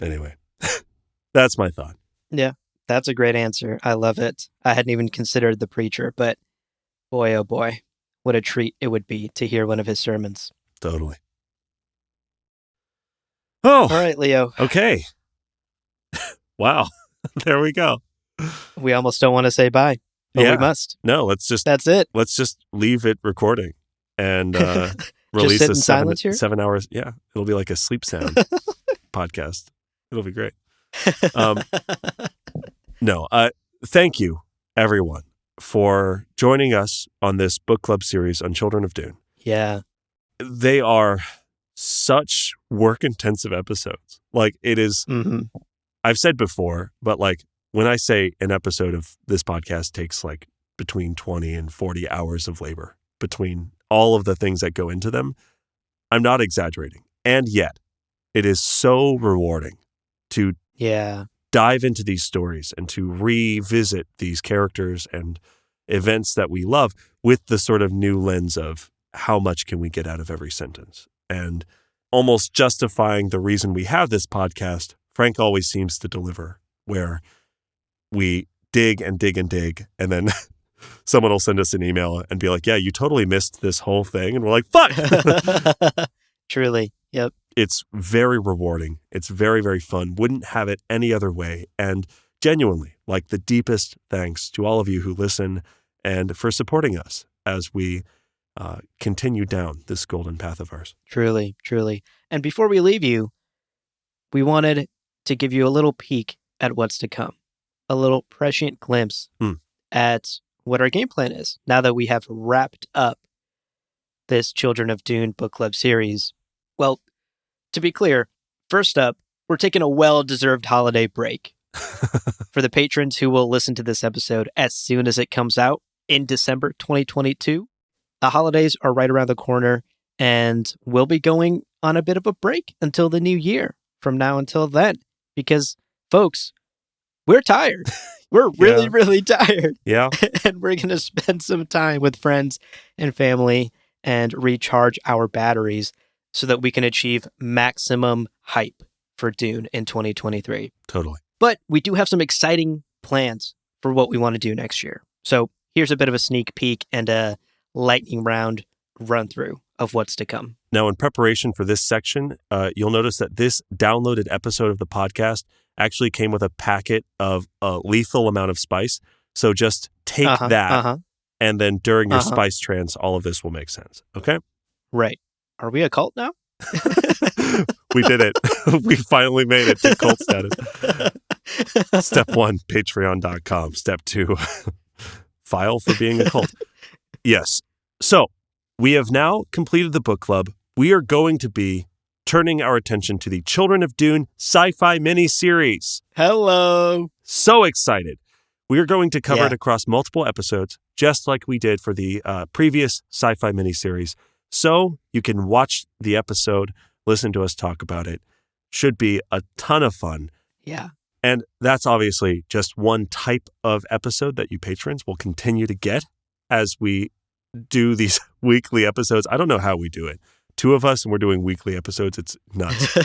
Speaker 1: Anyway, that's my thought.
Speaker 2: Yeah, that's a great answer. I love it. I hadn't even considered the preacher, but boy, oh boy. What a treat it would be to hear one of his sermons.
Speaker 1: Totally. Oh.
Speaker 2: All right, Leo.
Speaker 1: Okay. Wow. There we go.
Speaker 2: We almost don't want to say bye, but we must.
Speaker 1: No, that's it. Let's just leave it recording and release a 7 hours. Yeah. It'll be like a sleep sound podcast. It'll be great. No, thank you, everyone, for joining us on this book club series on Children of Dune.
Speaker 2: Yeah.
Speaker 1: They are such work-intensive episodes. It is, I've said before, but when I say an episode of this podcast takes between 20 and 40 hours of labor between all of the things that go into them, I'm not exaggerating. And yet, it is so rewarding to dive into these stories and to revisit these characters and events that we love with the sort of new lens of how much can we get out of every sentence. And almost justifying the reason we have this podcast, Frank always seems to deliver, where we dig and dig and dig, and then someone will send us an email and be like, yeah, you totally missed this whole thing. And we're like, fuck!
Speaker 2: Truly. Yep.
Speaker 1: It's very rewarding. It's very, very fun. Wouldn't have it any other way. And genuinely, like the deepest thanks to all of you who listen and for supporting us as we continue down this golden path of ours.
Speaker 2: Truly, truly. And before we leave you, we wanted to give you a little peek at what's to come, a little prescient glimpse at what our game plan is now that we have wrapped up this Children of Dune book club series. Well, to be clear, first up, we're taking a well-deserved holiday break. For the patrons who will listen to this episode as soon as it comes out in December 2022, the holidays are right around the corner, and we'll be going on a bit of a break until the new year from now until then. Because, folks, we're tired. We're really, really tired.
Speaker 1: Yeah.
Speaker 2: And we're going to spend some time with friends and family and recharge our batteries so that we can achieve maximum hype for Dune in 2023.
Speaker 1: Totally.
Speaker 2: But we do have some exciting plans for what we want to do next year. So here's a bit of a sneak peek and a lightning round run through of what's to come.
Speaker 1: Now, in preparation for this section, you'll notice that this downloaded episode of the podcast actually came with a packet of a lethal amount of spice. So just take that, and then during your spice trance, all of this will make sense. Okay?
Speaker 2: Right. Are we a cult now?
Speaker 1: We did it. We finally made it to cult status. Step 1, patreon.com. Step 2, file for being a cult. Yes. So we have now completed the book club. We are going to be turning our attention to the Children of Dune sci-fi miniseries.
Speaker 2: Hello.
Speaker 1: So excited. We are going to cover it across multiple episodes, just like we did for the previous sci-fi miniseries. So you can watch the episode, listen to us talk about it. Should be a ton of fun.
Speaker 2: Yeah.
Speaker 1: And that's obviously just one type of episode that you patrons will continue to get as we do these weekly episodes. I don't know how we do it. 2 of us and we're doing weekly episodes. It's nuts.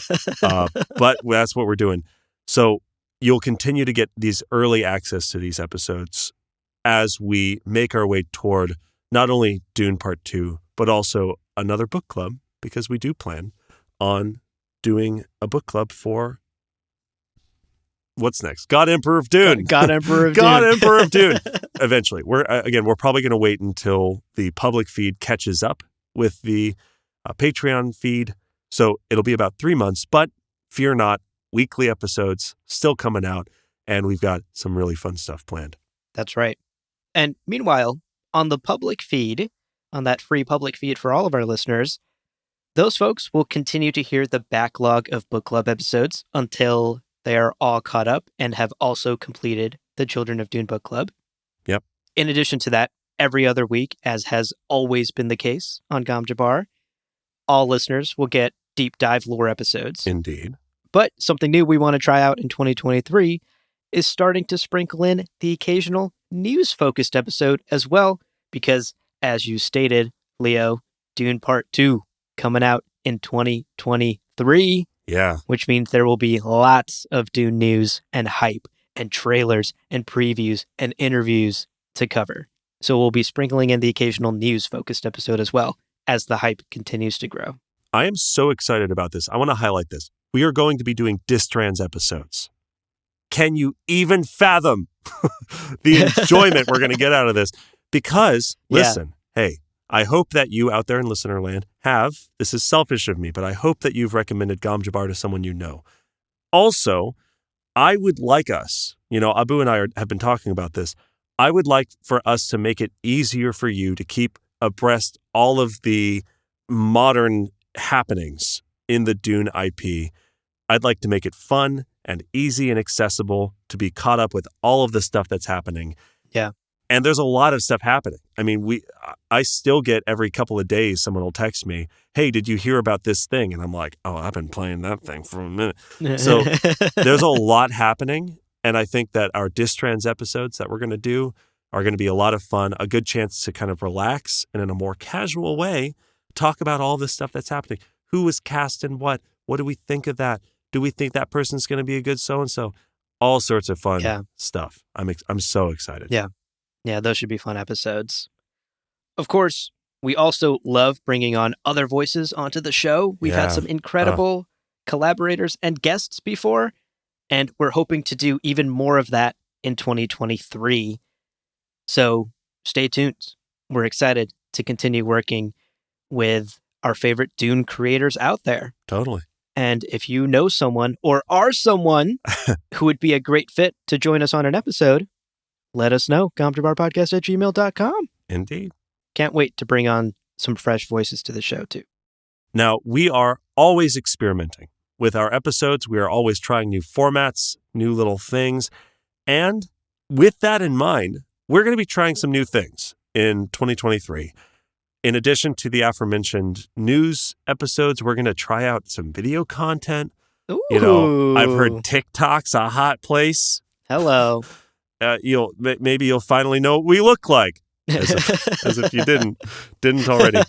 Speaker 1: But that's what we're doing. So you'll continue to get these early access to these episodes as we make our way toward not only Dune Part 2, but also another book club, because we do plan on doing a book club for what's next? God Emperor of Dune.
Speaker 2: God Emperor of Dune.
Speaker 1: God Emperor of Dune. Eventually. We're probably going to wait until the public feed catches up with the Patreon feed. So it'll be about 3 months, but fear not, weekly episodes still coming out, and we've got some really fun stuff planned.
Speaker 2: That's right. And meanwhile, on the public feed, on that free public feed for all of our listeners, those folks will continue to hear the backlog of book club episodes until they are all caught up and have also completed the Children of Dune book club.
Speaker 1: Yep.
Speaker 2: In addition to that, every other week, as has always been the case on Gom Jabbar, all listeners will get deep dive lore episodes.
Speaker 1: Indeed.
Speaker 2: But something new we want to try out in 2023 is starting to sprinkle in the occasional news-focused episode as well, because, as you stated, Leo, Dune Part 2 coming out in 2023.
Speaker 1: Yeah.
Speaker 2: Which means there will be lots of Dune news and hype and trailers and previews and interviews to cover. So we'll be sprinkling in the occasional news-focused episode as well as the hype continues to grow.
Speaker 1: I am so excited about this. I want to highlight this. We are going to be doing Distrans episodes. Can you even fathom the enjoyment we're going to get out of this? Because, listen, hey, I hope that you out there in listener land this is selfish of me, but I hope that you've recommended Gom Jabbar to someone you know. Also, I would like us, Abu and I have been talking about this. I would like for us to make it easier for you to keep abreast all of the modern happenings in the Dune IP. I'd like to make it fun and easy and accessible to be caught up with all of the stuff that's happening.
Speaker 2: Yeah.
Speaker 1: And there's a lot of stuff happening. I mean, I still get every couple of days someone will text me, hey, did you hear about this thing? And I'm like, oh, I've been playing that thing for a minute. So there's a lot happening. And I think that our Distrans episodes that we're going to do are going to be a lot of fun, a good chance to kind of relax and in a more casual way, talk about all this stuff that's happening. Who was cast in what? What do we think of that? Do we think that person's going to be a good so-and-so? All sorts of fun stuff. I'm so excited.
Speaker 2: Yeah. Yeah, those should be fun episodes. Of course, we also love bringing on other voices onto the show. We've had some incredible collaborators and guests before, and we're hoping to do even more of that in 2023. So stay tuned. We're excited to continue working with our favorite Dune creators out there.
Speaker 1: Totally.
Speaker 2: And if you know someone or are someone who would be a great fit to join us on an episode, let us know. gomjabarpodcast@gmail.com.
Speaker 1: Indeed.
Speaker 2: Can't wait to bring on some fresh voices to the show, too.
Speaker 1: Now, we are always experimenting with our episodes. We are always trying new formats, new little things. And with that in mind, we're going to be trying some new things in 2023. In addition to the aforementioned news episodes, we're going to try out some video content.
Speaker 2: Ooh.
Speaker 1: You know, I've heard TikTok's a hot place.
Speaker 2: Hello.
Speaker 1: Maybe you'll finally know what we look like, as if you didn't already.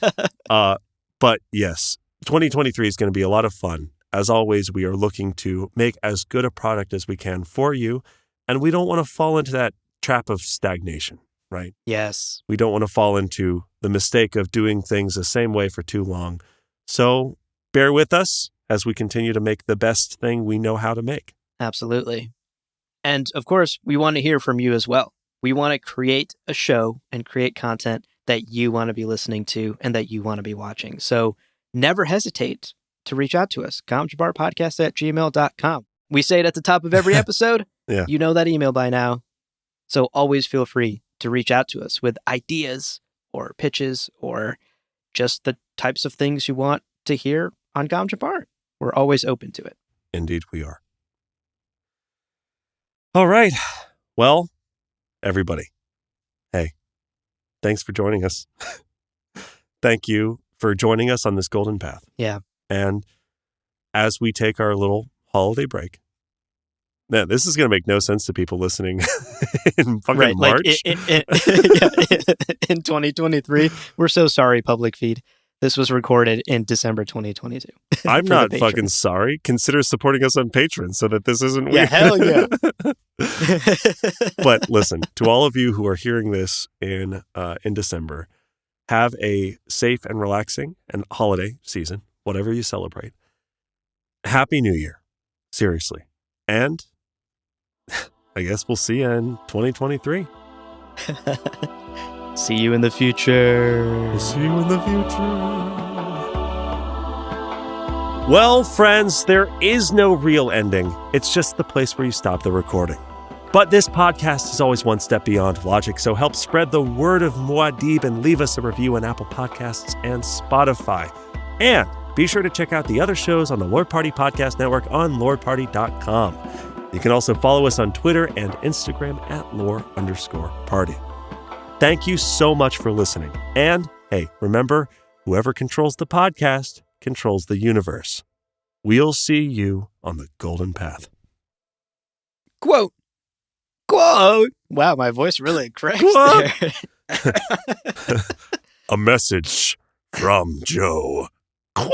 Speaker 1: But yes, 2023 is going to be a lot of fun. As always, we are looking to make as good a product as we can for you, and we don't want to fall into that trap of stagnation, right?
Speaker 2: Yes.
Speaker 1: We don't want to fall into the mistake of doing things the same way for too long. So bear with us as we continue to make the best thing we know how to make.
Speaker 2: Absolutely. And of course, we want to hear from you as well. We want to create a show and create content that you want to be listening to and that you want to be watching. So never hesitate to reach out to us. gomjabarpodcast@gmail.com. We say it at the top of every episode.
Speaker 1: Yeah.
Speaker 2: You know that email by now. So always feel free to reach out to us with ideas or pitches or just the types of things you want to hear on Gom Jabbar. We're always open to it.
Speaker 1: Indeed, we are. All right. Well, everybody, hey, thanks for joining us. Thank you for joining us on this golden path.
Speaker 2: Yeah.
Speaker 1: And as we take our little holiday break, man, this is going to make no sense to people listening in fucking March.
Speaker 2: In 2023. We're so sorry, public feed. This was recorded in December 2022.
Speaker 1: I'm not fucking sorry. Consider supporting us on Patreon so that this isn't weird.
Speaker 2: Yeah, hell yeah.
Speaker 1: But listen, to all of you who are hearing this in December, have a safe and relaxing and holiday season, whatever you celebrate. Happy New Year. Seriously. And I guess we'll see you in 2023.
Speaker 2: See you in the future.
Speaker 1: We'll see you in the future. Well, friends, there is no real ending. It's just the place where you stop the recording. But this podcast is always one step beyond logic, so help spread the word of Muad'Dib and leave us a review on Apple Podcasts and Spotify. And be sure to check out the other shows on the Lord Party Podcast Network on lordparty.com. You can also follow us on Twitter and Instagram at lore_party. Thank you so much for listening. And hey, remember, whoever controls the podcast controls the universe. We'll see you on the golden path.
Speaker 2: Quote. Wow, my voice really cracks there.
Speaker 1: A message from Joe. Quote.